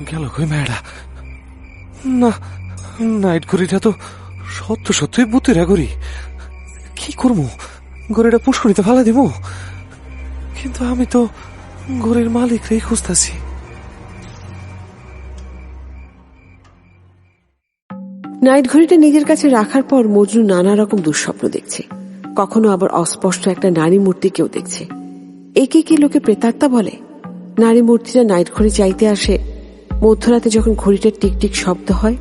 গেল কই মেয়েটা? না, নাইট ঘড়িটা তো সত্যই বুতিরা ঘড়ি। কি করবো, ঘড়িটা পুষ্করিতে ফেলা দিব? কিন্তু আমি তো ঘড়ির মালিক রেই খুঁজতেছি। নাইট ঘড়িটা নিজের কাছে রাখার পর মজনু নানা রকম দুঃস্বপ্ন দেখছে। কখনো আবার অস্পষ্ট একটা নারী মূর্তিকেও দেখছে। একে কি লোকে প্রেতাত্মা বলে? নারী মূর্তিটা নাইট ঘড়ি চাইতে আসে। মধ্যরাতে যখন ঘড়িটার টিকটিক শব্দ হয়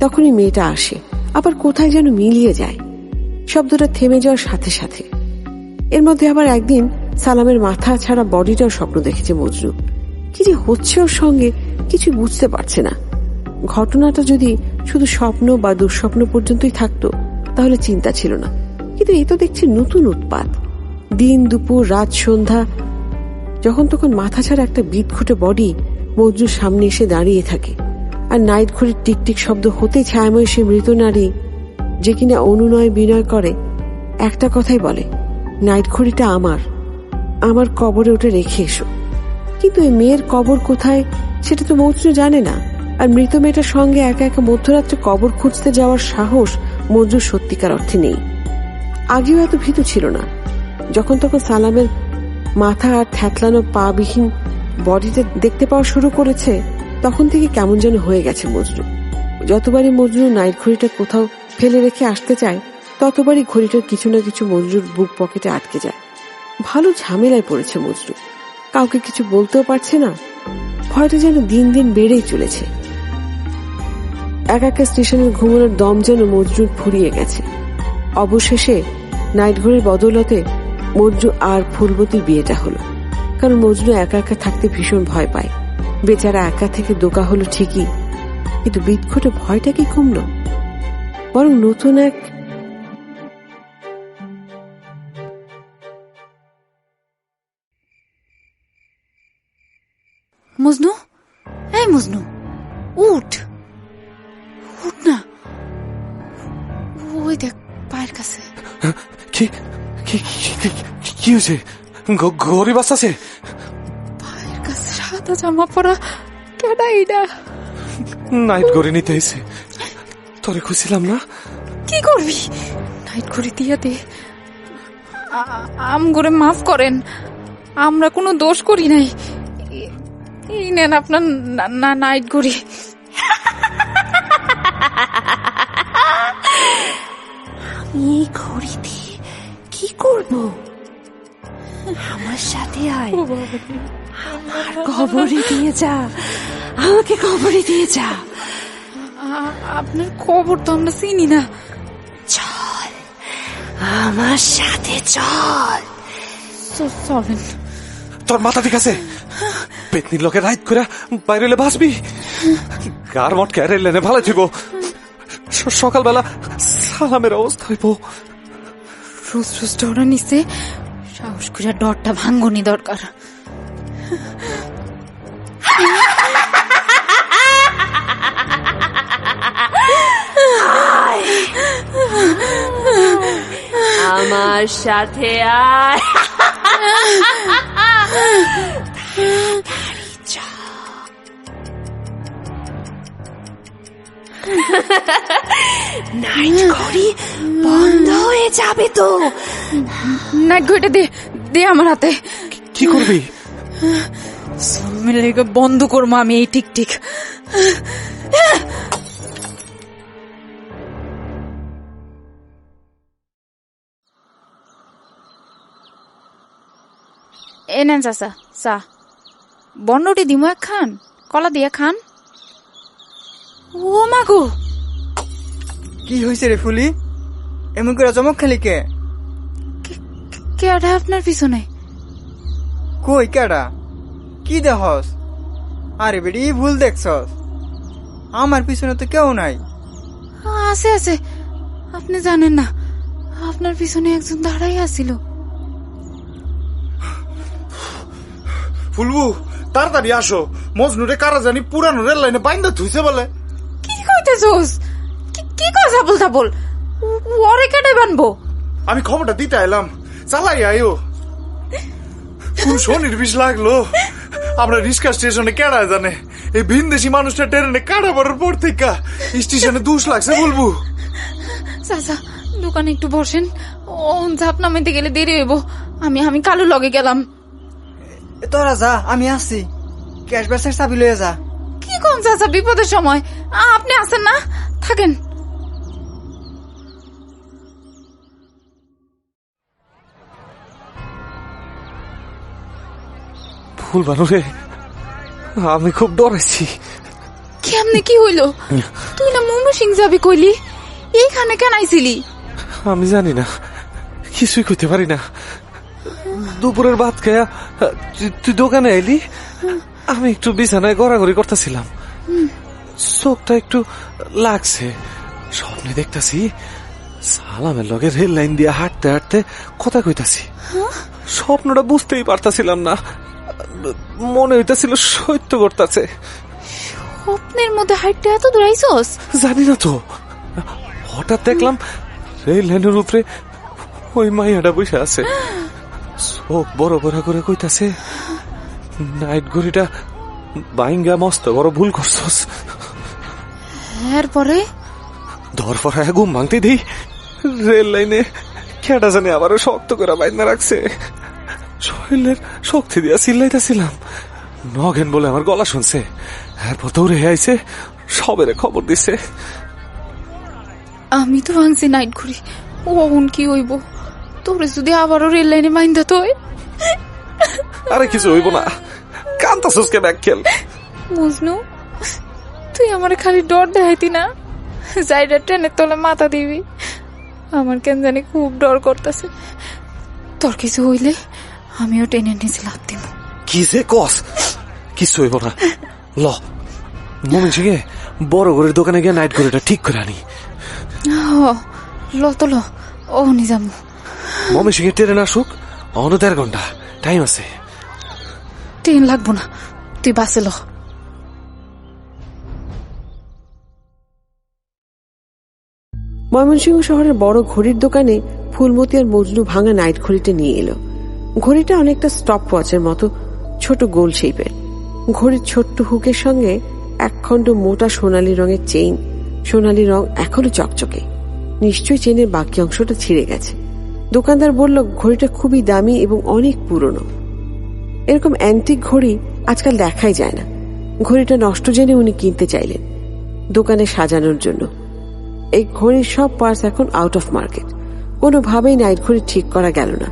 তখনই মেয়েটা আসে, আবার কোথায় যেন মিলিয়ে যায়। শব্দটা থেমে যাওয়ার সাথে সাথে। এর মধ্যে আবার একদিন সালামের মাথা ছাড়া বডিটাও স্বপ্ন দেখেছে মজনু। কি যে হচ্ছে ওর সঙ্গে কিছু বুঝতে পারছে না। ঘটনাটা যদি শুধু স্বপ্ন বা দুঃস্বপ্ন পর্যন্তই থাকতো তাহলে চিন্তা ছিল না, কিন্তু এই তো দেখছি নতুন উৎপাত। দিন দুপুর রাত সন্ধ্যা যখন তখন মাথা ছাড়া একটা বিদঘুটে বডি মজনুর সামনে এসে দাঁড়িয়ে থাকে। আর নাইট ঘড়ির টিকটিক শব্দ হতেই ছায়াময় সে মৃত নারী, যে কিনা অনুনয় বিনয় করে, একটা কথাই বলে, নাইট ঘড়িটা আমার কবরে ওটা রেখে এসো। কিন্তু এই মেয়ের কবর কোথায় সেটা তো মজনু জানে না। আর মৃত মেয়েটার সঙ্গে একা একা মধ্যরাত্রে কবর খুঁজতে যাওয়ার সাহস মজনুর সত্যিকার অর্থে নেই। আগেও এত ভীতু ছিল না। যখন তখন সালামের মাথা আর থ্যাতলানো পা বিহীন বডিতে দেখতে পাওয়া শুরু করেছে তখন থেকে কেমন যেন হয়ে গেছে মজনু। যতবারই মজনু নাইট ঘড়িটা কোথাও ফেলে রেখে আসতে চায় ততবারই ঘড়িটার কিছু না কিছু মজনুর বুক পকেটে আটকে যায়। ভালো ঝামেলায় পড়েছে মজনু, কাউকে কিছু বলতেও পারছে না। ভয়টা যেন দিন দিন বেড়েই চলেছে। একা স্টেশনের ঘুমানোর দম যেন মজনুর ফুরিয়ে গেছে। অবশেষে নাইট ঘড়ির বদৌলতে মজনু আর ফুলবতীর বিয়েটা হলো। কারণ মজনু একা একা থাকতে ভীষণ ভয় পায়। বেচারা একা থেকে দোকা হলো ঠিকই, কিন্তু বিদঘুটে ভয়টা কি কমল? বরং নতুন এক মজনু, এই মজনু, উঠ উঠ না। ওই দেখ পায়ের কাছে। কি কি হয়েছে? ঘড়ি বাঁচতেছে? পায়ের কাছে সাদা জামা পরা কেডা এইটা? নাইট ঘড়ি নিতে এসে তোরে খুঁজছিলাম না। কি করবি? নাইট ঘড়ি দিয়ে দে। আম করে মাফ করেন, আমরা কোনো দোষ করি নাই। এই নেন আপনার নাইট ঘড়ি। আমি ঘড়ি দিয়ে কি করব? আমার সাথে আয়, আমার কবরে দিয়ে যা, আমাকে কবরে দিয়ে যা। আপনার খবর তো আমরা চিনি না। চল আমার সাথে চল। চলেন। তোর মাথা ঠিক আছে? পেতনির লোকে রাইত করে বাইরে হলে বাঁচবি। গার মটকে রেল লাইনে ভালো থইব। সকালবেলা সালামের অবস্থা হইব। রোজ রোজ ডরা নিছে, সাহস করে ডরটা ভাঙ্গনি দরকার। আমার সাথে আয়। নাইট ঘড়ি বন্ধ হয়ে যাবে তো। নাইট ঘড়িটা দে, দে আমার হাতে। কি করবি? সব মিলে বন্ধ করবো আমি এই ঠিক ঠিক। এ নেন চাচা চা। বন্ডটি দিমু এক খান, কলা দিয়া খান। ও মাগো, কি হয়েছে রে ফুলি? এমন করে চমক খালি কে? কেডা আপনার পিছনে? কই কেডা? কি দেখস? আরে বেডি ভুল দেখছস, আমার পিছনে তো কেউ নাই। আছে আছে, আপনি জানেন না, আপনার পিছনে একজন দাঁড়াই আছিল। ফুলবু তাড়াতাড়ি আসো, মজনুরে কারা জানি পুরানো রেল লাইনে বাইন্দা থুইছে বলে। কি কইতেছস? কি কথা বলতা বল? ওরে কেটে বানবো? আমি খবরটা দিতে এলাম, চালাই আয়ো। খুব শনির বিষ লাগলো। আমরা রিস্কা স্টেশনে কেডা জানে এই ভিনদেশি মানুষটা ট্রেনে কাটা পড়ার পর থেকে স্টেশনে দুষ লাগছে বলবো। চাচা দোকানে একটু বসেন, ঝাপ নামাইতে গেলে দেরি হইব। আমি কালু লগে গেলাম। তোরা যা, আমি আসছি। ক্যাশ ব্যাসের চাবি লয়ে যা। কি কোন চাচা, বিপদের সময় আপনি আছেন না, থাকেন। ফুল বানুরে, আমি খুব ডরাইছি। কেমনে কি হইল? তুই না মুম্বই সিং যাবি কইলি, এইখানে কেন আইছিলি? আমি জানি না, কিছুই কইতে পারি না। দুপুরের ভাত খায়া তুই দোকানে এলি, আমি একটু বিছানায় গড়াগড়ি করতেছিলাম। চোখটা একটু লাগছে, স্বপ্নে দেখতাছি সালামের লগে রেল লাইন দিয়ে হাঁটতে হাঁটতে কথা কইতাছি। স্বপ্নটা বুঝতেই পারতাছিলাম না, মনে হইতাছিল সত্য করতেছে। স্বপ্নের মধ্যে হাইটটা এত দূর আইছস? জানি না তো, হঠাৎ দেখলাম রেল লাইনের উপরে ওই মাইয়াটা বসে আছে, চোখ বড় বড় করে কইতাছে, নাইট ঘড়িটা বাইঙ্গা মস্ত বড় ভুল করছস। এরপরে ধরফর ঘুম ভাঙতে দিই, রেল লাইনে কেডা জানে আবারও শক্ত করে বাইন্দা রাখছে। শরীরের শক্তি দিয়া চিল্লাইতেছিলাম, নগেন বলে আমার গলা শুনছে। এরপর দৌড়ে আইছে, সবেরে খবর দিছে। আমি তো ভাঙছি নাইট ঘড়ি, ওন কি হইব? তোরে যদি আবারও রেল লাইনে মাইন্দা তো। আরে কিছু হইব না, কান্তাছস কে ব্যাগ খেল। মজনু, তুই আমার খালি ডর দেখাইতি না, যাইরা ট্রেনের তলে মাথা দিবি। আমার কেন জানি খুব ডর করতেছে। তোর কিছু হইলে আমিও ট্রেনের নিচে লাফ দিব। কি যে কস? কিছু হইব না, ল মমিন সিংহে বড় ঘরের দোকানে গিয়ে নাইট ঘড়িটা ঠিক করে আনি। ল তো ল, ও নিজাম। মমিন সিংহে ট্রেন আসুক, অন্য 1.5 ঘন্টা টাইম আছে। ট্রেন লাগবো না, তুই বাসে ল। ময়মনসিংহ শহরের বড় ঘড়ির দোকানে ফুলমতি আর মজনু ভাঙা নাইট ঘড়িটা নিয়ে এলো। ঘড়িটা অনেকটা স্টপ ওয়াচের মতো ছোট গোল শেপের। ঘড়ির ছোট্ট হুকের সঙ্গে একখণ্ড মোটা সোনালী রঙের চেইন। সোনালী রং এখনো চকচকে, নিশ্চয়ই চেনের বাকি অংশটা ছিঁড়ে গেছে। দোকানদার বলল ঘড়িটা খুবই দামি এবং অনেক পুরনো। এরকম অ্যান্টিক ঘড়ি আজকাল দেখাই যায় না। ঘড়িটা নষ্ট জেনে উনি কিনতে চাইলেন দোকানে সাজানোর জন্য। এই ঘড়ির সব পার্টস এখন আউট অফ মার্কেট, কোনোভাবেই নাইট ঘড়ি ঠিক করা গেল না।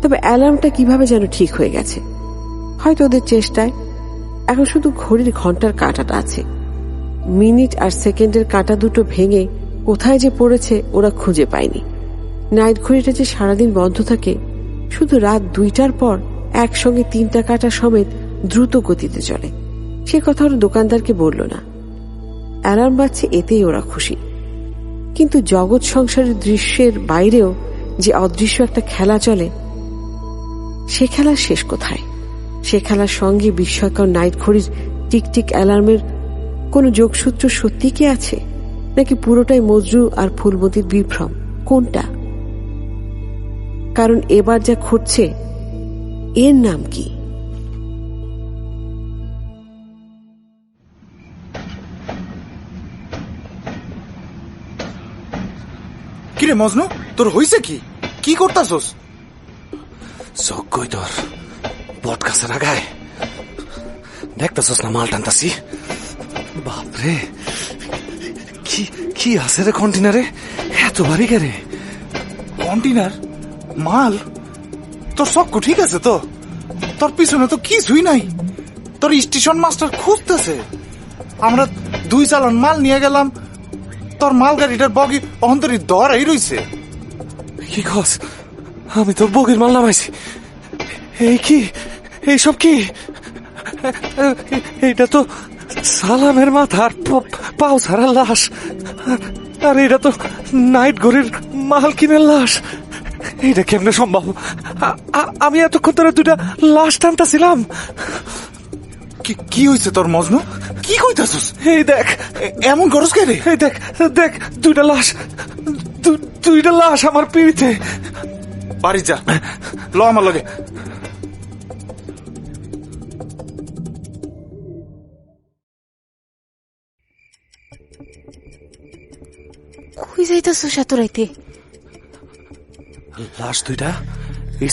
তবে অ্যালার্মটা কিভাবে যেন ঠিক হয়ে গেছে, হয়তো ওদের চেষ্টায়। এখন শুধু ঘড়ির ঘন্টার কাঁটাটা আছে। মিনিট আর সেকেন্ডের কাঁটা দুটো ভেঙে কোথায় যে পড়েছে ওরা খুঁজে পায়নি। নাইট ঘড়িটা যে সারাদিন বন্ধ থাকে, শুধু রাত 2টার পর একসঙ্গে 3টা কাঁটা সমেত দ্রুত গতিতে চলে, সে কথা ওরা দোকানদারকে বলল না। অ্যালার্ম বাজছে এতেই ওরা খুশি। কিন্তু জগৎ সংসারের দৃশ্যের বাইরেও যে অদৃশ্য একটা খেলা চলে, সে খেলার শেষ কোথায়? সে খেলার সঙ্গে বিস্ময়কর নাইট ঘড়ির টিকটিক অ্যালার্মের কোনো যোগসূত্র সত্যি কি আছে, নাকি পুরোটাই মজরু আর ফুলমতির বিভ্রম? কোনটা? কারণ এবার যা ঘটছে এর নাম কি? কিরে মজনু, তোর হইছে কি? কি করতাছস? চোখ তোর বট গাছের আগায় দেখতেছস না মাল টানতাছি? বাপরে, কি কি আছে রে কন্টেনারে? এত ভারী কে রে? কন্টেনার মাল? তোর চক্কু ঠিক আছে তো? তোর পিছনে তো কিছুই নাই। তোর স্টেশন মাস্টার খুঁজতেছে। আমরা 2 চালান মাল নিয়ে গেলাম, তোর মাল গাড়িটার বগি অন্তরি দরাই রইছে। কি খস? আমি তো বগির মাল নামাইছি। এই কি, এইসব কি? এইটা তো সালামের মাথার পাও ছাড়া লাশ, আর এটা তো নাইট ঘড়ির মালকিনের লাশ। এইটা কেমনে সম্ভব? আমি এতক্ষণ ধরে 2টা লাশ টানতাছিলাম। কি হয়েছে তোর মজনু? কি কইতাছস? এই দেখ, এমন করস কে রে? এই দেখ দেখ, 2টা লাশ, 2টা লাশ আমার পিড়িতে। বাড়ি যা, ল আমার লগে। কই যাইতাছ এত রাইতে? লাশ 2টা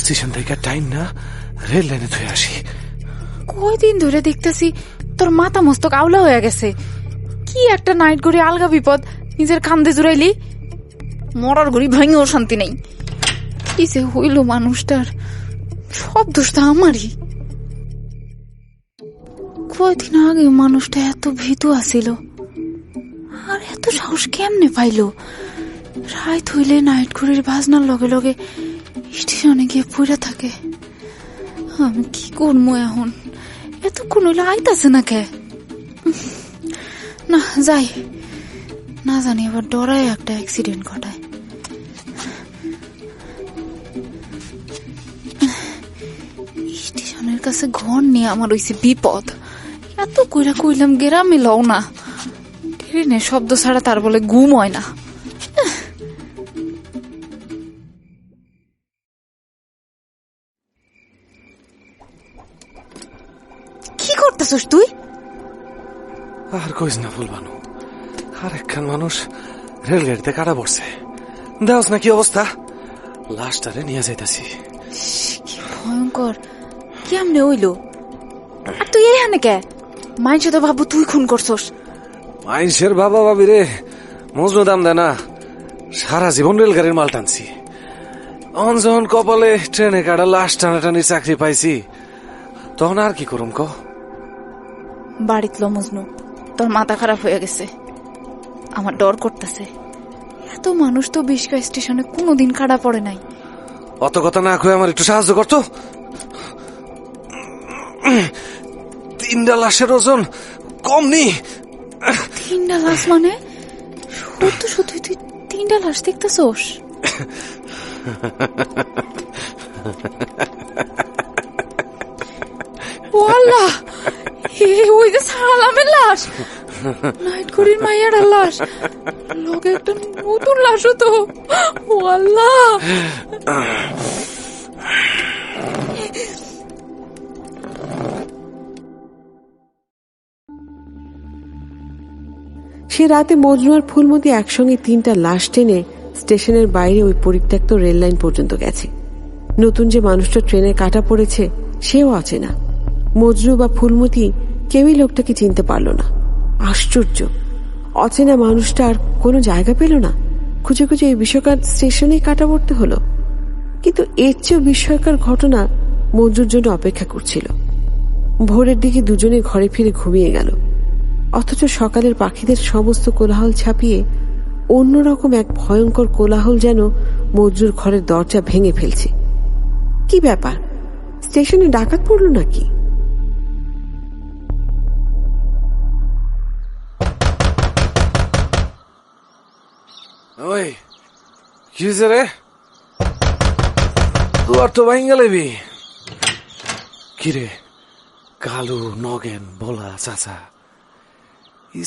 স্টেশন থেকে টাইম না রেল লাইনে ধুয়ে আসি। কয়দিন ধরে দেখতেছি তোর মাথা মস্তক আউলা হয়ে গেছে। কি একটা নাইট ঘড়ি আলগা বিপদ নিজের কান্দে জুড়াইলি। মরার ঘড়ি ভাঙেও শান্তি নেই। কি যে হইল মানুষটার, সব দোষটা আমারই। কয়দিন আগে মানুষটা এত ভীতু আসিল, আর এত সাহস কেমনে পাইল? রাত হইলে নাইট ঘড়ির বাজনার লগে লগে স্টেশনে গিয়ে পড়ে থাকে। আমি কি করবো এখন? এতক্ষণ হইলে আইতাছে না কে? না যাই, না জানি এবার ডরায় একটা অ্যাক্সিডেন্ট ঘটায়। স্টেশনের কাছে ঘর নিয়ে আমার হইছে বিপদ। এত কইরা কইলাম গ্রামে লও না, ট্রেনের শব্দ ছাড়া তার বলে ঘুম হয় না। কি করতেছস তুই? আর কইস না ফুলবানু, আর একখান মানুষ রেলগাড়িতে কাটা পড়ছে। দেওস না কি অবস্থা? লাশটারে নিয়ে যাইতাছি। কি ভয়ঙ্কর! কেমনে হইল? আর তুই এখানে কে? মাইনছে তো ভাবু তুই খুন করছস। মাইনসের বাবা ভাবি রে, মজনু দাম দেয় না। সারা জীবন রেলগাড়ির মাল টানছি, যখন কপালে ট্রেনে কাটা লাশ টানাটানির চাকরি পাইছি, তখন আর কি করুম ক? বাড়িত লো মজনু, তোর মাথা খারাপ হয়ে গেছে। আমার ডর করতেছে। এত মানুষ তো বিশকা স্টেশনে কোনোদিন কাটা পড়ে নাই। অত কথা না কয়ে আমার একটু সাহায্য করতো। 3টা লাশের ওজন কম নি। 3টা লাশ মানে? সত্যি সত্যি তুই 3টা লাশ দেখতেছস? ওয়াল্লাহ, ওই যে সালামের লাশ, নাইট ঘড়ির মাইয়ার লাশ, লগে একটা নতুন লাশও তো। ওয়াল্লাহ, সে রাতে মজনু আর ফুলমতি একসঙ্গে 3টা লাশ টেনে স্টেশনের বাইরে ওই পরিত্যক্ত রেল লাইন পর্যন্ত গেছে। নতুন যে মানুষটা ট্রেনে কাটা পড়েছে সেও আছে না। মজনু বা ফুলমতি কেউই লোকটাকে চিনতে পারল না। আশ্চর্য, অচেনা মানুষটা আর কোনো জায়গা পেল না। খুঁজে খুঁজে এই বিশ্বকার স্টেশনেই কাটা পড়তে হলো। কিন্তু এর চেয়েও বিস্ময়কর ঘটনা মঞ্জুর জন্য অপেক্ষা করছিল। ভোরের দিকে দুজনে ঘরে ফিরে ঘুমিয়ে গেল। অথচ সকালের পাখিদের সমস্ত কোলাহল ছাপিয়ে অন্যরকম এক ভয়ঙ্কর কোলাহল যেন মজনুর ঘরের দরজা ভেঙে ফেলছে। কি ব্যাপার, স্টেশনে ডাকাত পড়ল নাকি? ওই কি হয়েছে রে? দুয়ার তো ভাঙ গেলেবি। কিরে কালু, নগেন, ভোলা, চাচা,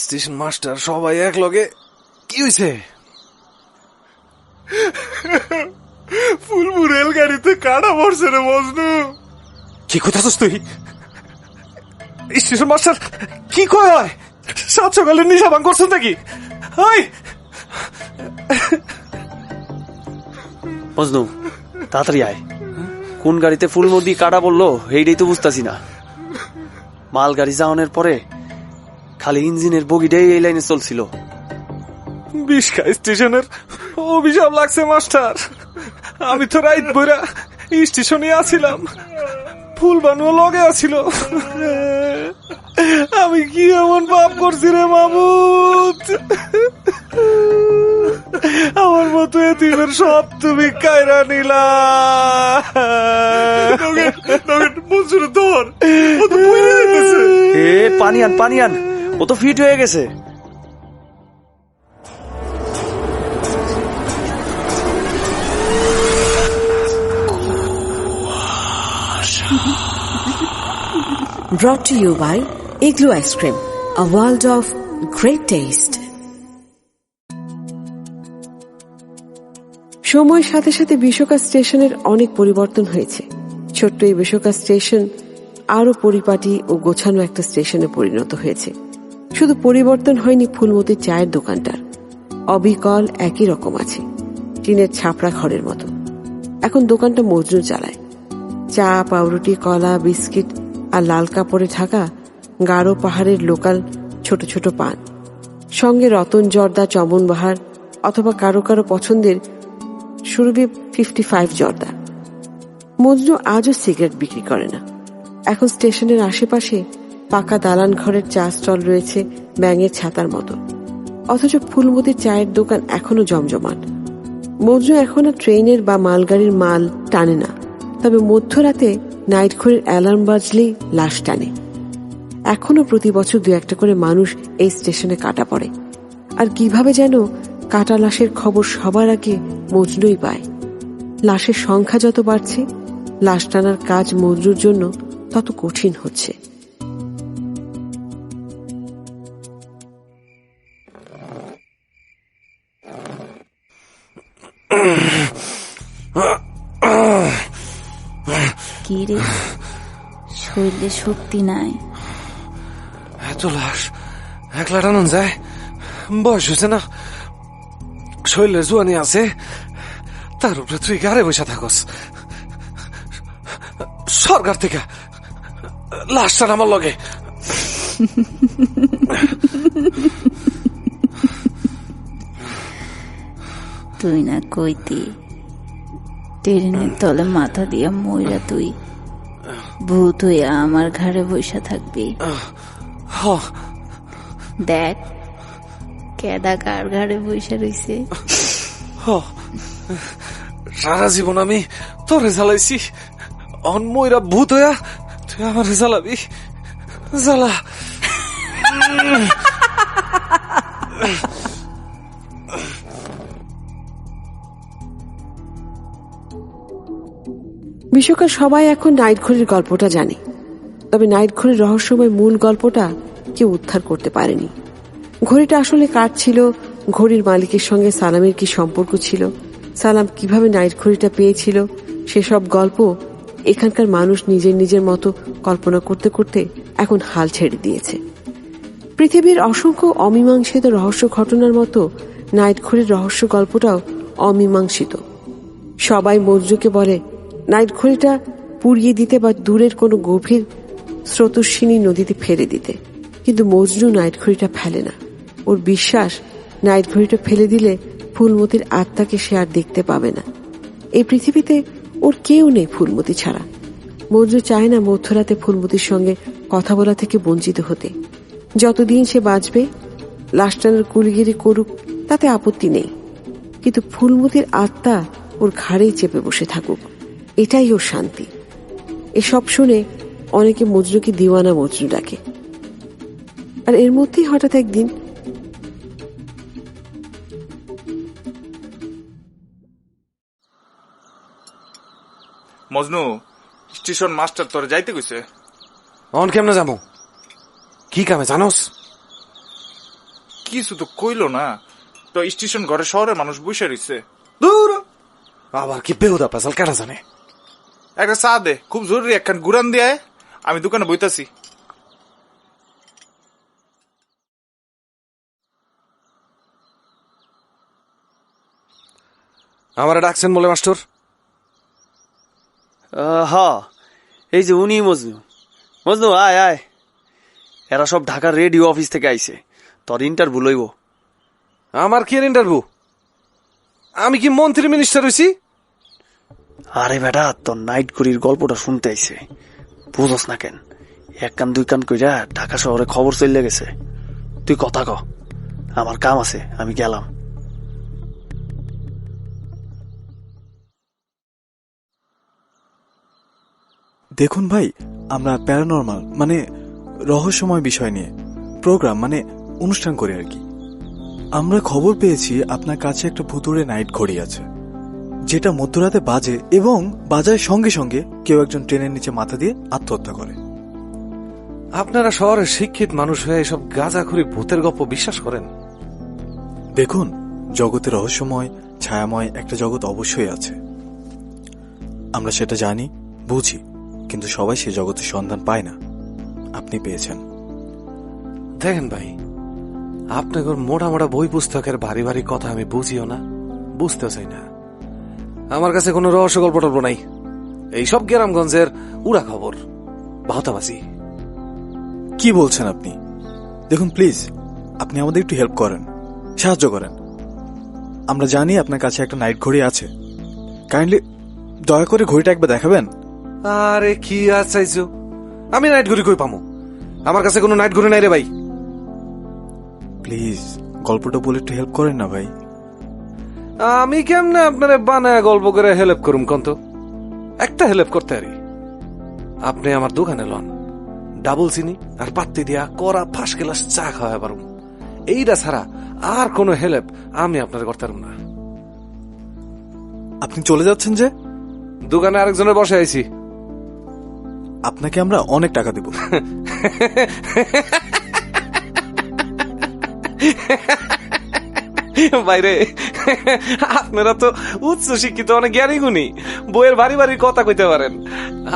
স্টেশন মাস্টার সবাই এক লগে, কি হয়েছে? ফুলবু রেলগাড়িতে কাটা পড়ছে রে মজনু। কি কোথাছিস তুই? স্টেশন মাস্টার কি কয় হয়? সাত সকালে নিশা ভাঙ করছেন নাকি? ওই মজনু তাড়াতাড়ি আয়। কোন গাড়িতে ফুলমতি কাটা বললো এইটাই তো বুঝতেছি না। মাল গাড়ি যাওয়ানোর পরে খালি ইঞ্জিনের বগিটাই এই লাইনে চলছিল। বিশকা স্টেশনের অভিশাপ লাগছে মাস্টার। আমি তো রাইত বইরা স্টেশনে আছিলাম, ফুলবানুও লগে আছিল। আমি কি এমন পাপ করছি রে মামুদ? আমার মতো এতিমের সব তুমি কায়রা নিলা। মজনু ধর, এ পানি আন, পানি আন, ও তো ফিট হয়ে গেছে। Brought to you by Igloo Ice Cream, a world of great taste. সময়ের সাথে সাথে বিশোকা স্টেশনের অনেক পরিবর্তন হয়েছে। ছোট্ট এই বিশোকা স্টেশন আরো পরিপাটি ও গোছানো একটা স্টেশনে পরিণত হয়েছে। শুধু পরিবর্তন হয়নি ফুলমতির চায়ের দোকানটার, অবিকল একই রকম আছে, টিনের ছাপড়া ঘরের মতো। এখন দোকানটা মজনু চালায়। চা, পাউরুটি, কলা, বিস্কিট আর লাল কাপড়ে ঢাকা গাঢ় পাহাড়ের লোকাল ছোট ছোট পান, সঙ্গে রতন জর্দা, চমন বাহার অথবা কারো কারো পছন্দের সুরভি 55 জর্দা। মজনু আজও সিগারেট বিক্রি করে না। এখন স্টেশনের আশেপাশে পাকা দালান ঘরের চা স্টল রয়েছে ব্যাঙের ছাতার মতো, অথচ ফুলমতির চায়ের দোকান এখনো জমজমাট। মজনু এখন আর ট্রেনের বা মালগাড়ির মাল টানে না, তবে মধ্যরাতে নাইট ঘড়ির অ্যালার্ম বাজলেই লাশ টানে। এখনো প্রতি বছর 2-1 করে মানুষ এই স্টেশনে কাটা পড়ে, আর কিভাবে যেন কাটা লাশের খবর সবার আগে মজনুই পায়। লাশের সংখ্যা যত বাড়ছে, লাশ টানার কাজ মজনুর জন্য তত কঠিন হচ্ছে। কি রে, শরীরে শক্তি নাই? এত লাশ একলা টানুন যায়? বয়স হয়েছে না, শরীরের জোয়ানি আছে, তার উপরে তুই গাড়ে বসে থাকস। সরকার থেকে লাশ টান আমার লগে। তুই না কইতি ট্রেনের তলে মাথা দিয়া মইরা তুই ভূত হইয়া আমার ঘরে বসে থাকবি। দেখ কেদা কার ঘরে বসে রইছে। সারা জীবন আমি তোরে জ্বালাইছি, অন মইরা ভূত হইয়া তুই আমার জ্বালাবি? জ্বালা। বিশ্বকার সবাই এখন নাইট ঘড়ির গল্পটা জানে, তবে নাইট ঘড়ির রহস্যময় মূল গল্পটা কেউ উদ্ধার করতে পারেনি। ঘড়িটা আসলে কার ছিল, ঘড়ির মালিকের সঙ্গে সালামের কি সম্পর্ক ছিল, সালাম কিভাবে নাইট ঘড়িটা পেয়েছিল, সেসব গল্প এখানকার মানুষ নিজের নিজের মতো কল্পনা করতে করতে এখন হাল ছেড়ে দিয়েছে। পৃথিবীর অসংখ্য অমীমাংসিত রহস্য ঘটনার মতো নাইট ঘড়ির রহস্য গল্পটাও অমীমাংসিত। সবাই মজনুকে বলে নাইট ঘড়িটা পুড়িয়ে দিতে বা দূরের কোনো গভীর স্রোতস্বিনী নদীতে ফেলে দিতে, কিন্তু মজনু নাইট ঘড়িটা ফেলে না। ওর বিশ্বাস নাইট ঘড়িটা ফেলে দিলে ফুলমতির আত্মাকে সে আর দেখতে পাবে না। এই পৃথিবীতে ওর কেউ নেই ফুলমতি ছাড়া। মজনু চায় না মধ্যরাতে ফুলমতির সঙ্গে কথা বলা থেকে বঞ্চিত হতে। যতদিন সে বাঁচবে লাশ টানার কুলিগিরি করুক, তাতে আপত্তি নেই, কিন্তু ফুলমতির আত্মা ওর ঘাড়েই চেপে বসে থাকুক, এটাই ওর শান্তি। এসব শুনে অনেকে মজনুকে দিওয়ানা মজনু ডাকে। আর এর মধ্যেই হঠাৎ একদিন মজনু, স্টেশন মাস্টার তোরে যাইতে কইছে। অন কেমনে যাবো? কি কামে জানোস? কিছু তো কইলো না, তো স্টেশন ঘরে শহরের মানুষ বসে রইছে। দূর, আবার কি বেহুদা পেশাল কেনা জানে। একটা চা দে, খুব জরুরি একখান গুড়ান দিয়ে, আমি দোকানে বইতাছি। আমারে ডাকছেন বলে মাস্টার? হ, এই যে উনি মজনু। মজনু আয় আয়, এরা সব ঢাকার রেডিও অফিস থেকে আইছে, তোর ইন্টারভিউ লইব। আমার কি ইন্টারভিউ? আমি কি মন্ত্রী মিনিস্টার হইছি? আরে বেটা, তোর নাইট করির গল্পটা শুনতে আইছে, বুঝস না কেন? এক কান দুই কান কইরা ঢাকা শহরে খবর চলে গেছে। তুই কথা ক, আমার কাম আছে, আমি গেলাম। দেখুন ভাই, আমরা প্যারানর্মাল মানে রহস্যময় বিষয় নিয়ে প্রোগ্রাম মানে অনুষ্ঠান করি আর কি। আমরা খবর পেয়েছি আপনার কাছে একটা ভুতুড়ে নাইট ঘড়ি আছে, যেটা মধ্যরাতে বাজে এবং বাজার সঙ্গে সঙ্গে কেউ একজন ট্রেনের নিচে মাথা দিয়ে আত্মহত্যা করে। আপনারা শহরের শিক্ষিত মানুষ হয়ে এসব গাঁজাখুরি ভূতের গল্প বিশ্বাস করেন? দেখুন, জগতে রহস্যময় ছায়াময় একটা জগৎ অবশ্যই আছে, আমরা সেটা জানি বুঝি, কিন্তু সবাই সে জগতের সন্ধান পায় না। আপনি পেয়েছেন। দেখেন ভাই, আপনাদের মোটা মোটা বই পুস্তকের ভারী ভারী কথা আমি বুঝিও না, বুঝতেও চাই না। আমার কাছে কোনো রহস্য গল্প টল্প নাই, এইসব গ্রামগঞ্জের উড়া খবর, বাহতাবাজি। কি বলছেন আপনি? দেখুন প্লিজ, আপনি আমাদের একটু হেল্প করেন, সাহায্য করেন। আমরা জানি আপনার কাছে একটা নাইট ঘড়ি আছে, কাইন্ডলি দয়া করে ঘড়িটা একবার দেখাবেন। আরে কি আর চাইছো? আমি নাইট ঘড়ি কই পামু? আমার কাছে কোনো নাইট ঘড়ি নাই রে ভাই। প্লিজ গল্পটা বলে একটু হেল্প করেন না ভাই। আমি কেমনে আপনারে বানায় গল্প করে হেল্প করুম কন্ত? একটা হেল্প করতে পারি, আপনি আমার দোকানে লন, ডাবল চিনি আর পাত্তি দিয়া করা ফাঁস গ্লাস চা খাওয়া পারুম। এইটা ছাড়া আর কোনো হেল্প আমি আপনার করতে পারুম না। আপনি চলে যাচ্ছেন যে? দোকানে আরেকজনের বসে আইছি। আপনাকে আমরা অনেক টাকা দেব। বাইরে আপনারা তো উচ্চ শিক্ষিত, অনেক জ্ঞানী গুণী, বইয়ের ভারী ভারী কথা কইতে পারেন।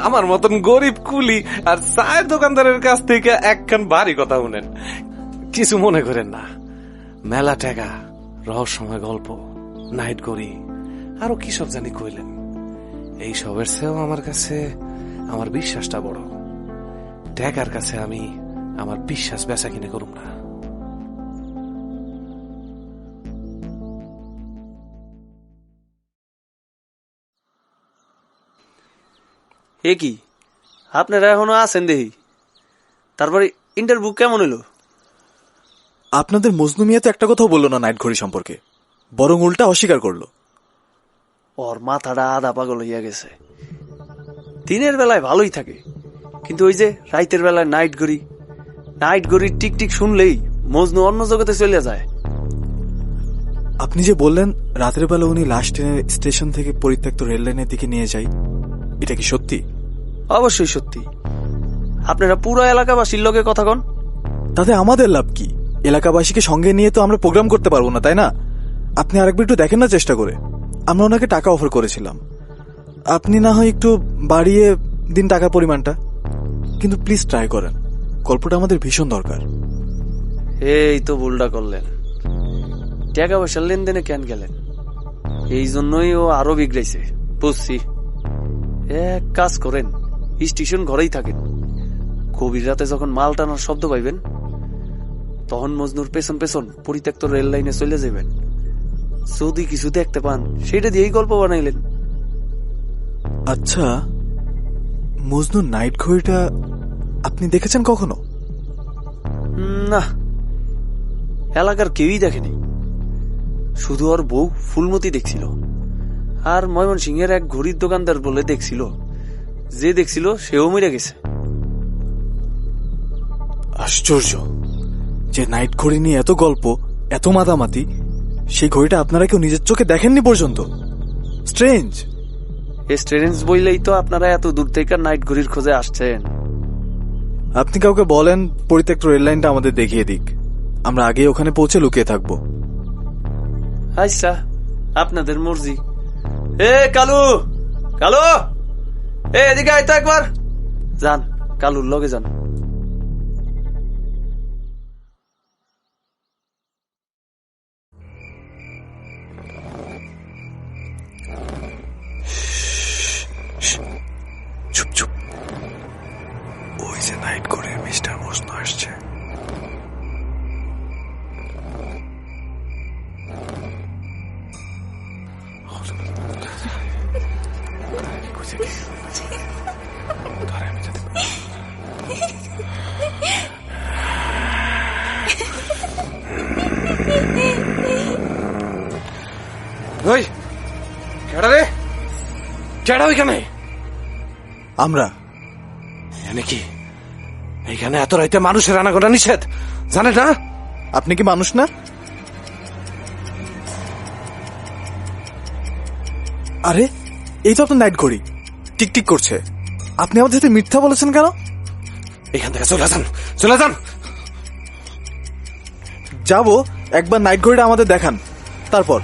আমার মতন গরিব কুলি আর চায়ের দোকানদারের কাছ থেকে একখান ভারী কথা শুনেন। কিছু মনে করেন না, মেলা টাকা, রহস্যময় গল্প, নাইট ঘড়ি, আরো কি সব জানি কইলেন। এই সবের চেয়েও আমার কাছে আমার বিশ্বাসটা বড়। টাকার কাছে আমি আমার বিশ্বাস বেচা কিনে করুম না। এ কি, আপনারা এখনো আছেন দেখি? তারপরে ইন্টারভিউ কেমন হলো? আপনাদের মজনু মিয়া তো একটা কথাও বললো না নাইট ঘড়ি সম্পর্কে, বরং উল্টা অস্বীকার করলো। ওর মাথাটা আধা পাগল হইয়া গেছে। দিনের বেলায় ভালোই থাকে, কিন্তু ওই যে রাইতের বেলায় নাইট ঘড়ির টিক টিক শুনলেই মজনু অন্য জগতে চলে যায়। আপনি যে বললেন রাতের বেলা উনি লাস্ট ট্রেনের স্টেশন থেকে পরিত্যক্ত রেল লাইনের দিকে নিয়ে যায়, এটা কি সত্যি? অবশ্যই সত্যি। আপনারা পুরো এলাকাবাসীর লগে কথা কন। তাতে আমাদের লাভ কি? এলাকাবাসীকে সঙ্গে নিয়ে তো আমরা প্রোগ্রাম করতে পারবো না, তাই না? আপনি আরেকবার একটু দেখেন না চেষ্টা করে। আমরা ওনাকে টাকা অফার করেছিলাম, আপনি না হয় একটু বাড়িয়ে দিন টাকার পরিমাণটা, কিন্তু প্লিজ ট্রাই করেন, গল্পটা আমাদের ভীষণ দরকার। এই তো ভুলটা করলেন, টাকা পয়সার লেনদেনে কেন গেলেন? এই জন্যই ও আরো বিগড়াইছে, বুঝছি। এক কাজ করেন, স্টেশন ঘরেই থাকেন, গভীর রাতে যখন মাল টানার শব্দ পাইবেন তখন মজনুর পেছন পেছন পরিত্যক্ত রেল লাইনে চলে যাবেন। যদি কিছু দেখতে পান সেটা দিয়েই গল্প বানাইলেন। আচ্ছা, মজনুর নাইট ঘড়িটা আপনি দেখেছেন কখনো? না, এলাকার কেউই দেখেনি, শুধু ওর বউ ফুলমতি দেখছিল। আর ময়মনসিংহের এক ঘড়ির দোকানদার বলে দেখছিল, যে দেখছিল সেও মরে গেছে। আশ্চর্য যে নাইট ঘড়ি নিয়ে এত গল্প, এত মাতামাতি, সেই ঘড়িটা আপনারা কেউ নিজের চোখে দেখেননি পর্যন্ত। স্ট্রেঞ্জ। স্ট্রেঞ্জ বইলেই তো আপনারা এত দূর থেকে নাইট ঘড়ির খোঁজে আসছেন। আপনি কাউকে বলেন পরিত্যক্ত রেল লাইনটা আমাদের দেখিয়ে দিক, আমরা আগে ওখানে পৌঁছে লুকিয়ে থাকবো। আচ্ছা, আপনাদের মর্জি। এ কালু, কালু, এদিকে আয় তো একবার। যান, কালুর লগে যান। চুপ চুপ, ওই যে নাইট ঘড়ির মিস্টার মজনু আসছে। ওই কেডা রে? কেডা ওইখানে? আমরা। কি এইখানে এত রাইতে মানুষের আনাগোনা নিষেধ, জানে না? আপনি কি মানুষ না? আরে এই তো আপনার নাইট ঘড়ি, টিকটিক করছে। আপনি আমাদের সাথে মিথ্যা বলেছেন কেন? এখান থেকে চলে যান, চলে যান। যাবো, একবার নাইট ঘড়িটা আমাদের দেখান, তারপর।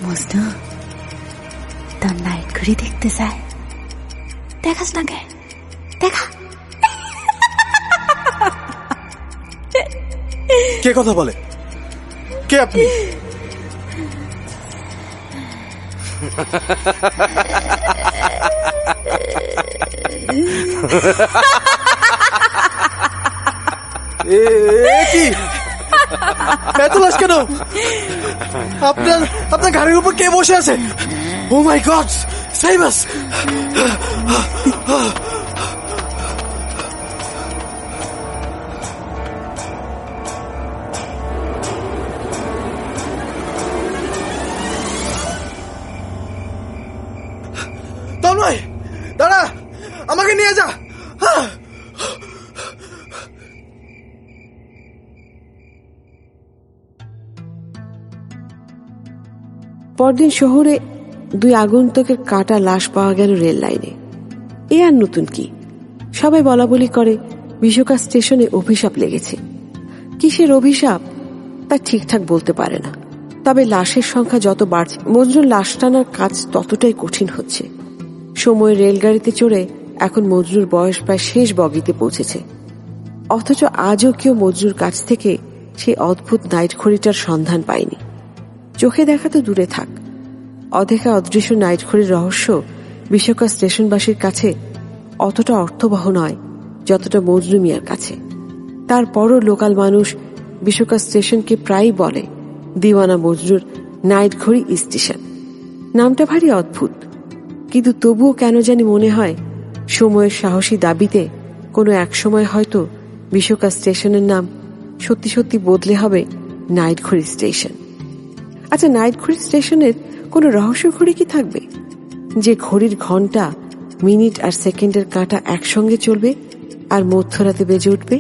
মজনু তোর নাইট ঘড়ি দেখতে চায়, দেখাস না কে? দেখা। কে কথা বলে? কে আপনি? কি বেতলাস কেন? আপনার গাড়ির উপর কে বসে আছে? ও মাই গড, সেভ আস! তন্ময়, দাঁড়া, আমাকে নিয়ে যা। পরদিন শহরে 2 আগন্তুকের কাটা লাশ পাওয়া গেল রেল লাইনে। এ আর নতুন কি, সবাই বলা বলি করে বিশোকা স্টেশনে অভিশাপ লেগেছে। কিসের অভিশাপ তা ঠিকঠাক বলতে পারে না, তবে লাশের সংখ্যা যত বাড়ছে মজনুর লাশ টানার কাজ ততটাই কঠিন হচ্ছে। সময় রেলগাড়িতে চড়ে এখন মজনুর বয়স প্রায় শেষ বগিতে পৌঁছেছে, অথচ আজও কেউ মজনুর কাছ থেকে সেই অদ্ভুত নাইট ঘড়িটার সন্ধান পায়নি। চোখে দেখা তো দূরে থাক, অদেখা অদৃশ্য নাইট ঘড়ির রহস্য বিশোকা স্টেশনবাসীর কাছে অতটা অর্থবহ নয় যতটা মজনু মিয়ার কাছে। তারপরও লোকাল মানুষ বিশোকা স্টেশনকে প্রায়ই বলে দিওয়ানা মজনুর নাইট ঘড়ি স্টেশন। নামটা ভারী অদ্ভুত, কিন্তু তবুও কেন জানি মনে হয় সময়ের সাহসী দাবিতে কোনো এক সময় হয়তো বিশোকা স্টেশনের নাম সত্যি সত্যি বদলে হবে নাইট ঘড়ি স্টেশন। আচ্ছা, নাইট ঘড়ি স্টেশনের কোনো রহস্য ঘড়ি কি থাকবে, যে ঘড়ির ঘন্টা, মিনিট আর সেকেন্ডের কাঁটা একসঙ্গে চলবে আর মধ্যরাতে বেজে উঠবে?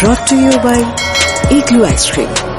brought to you by Igloo Ice Cream.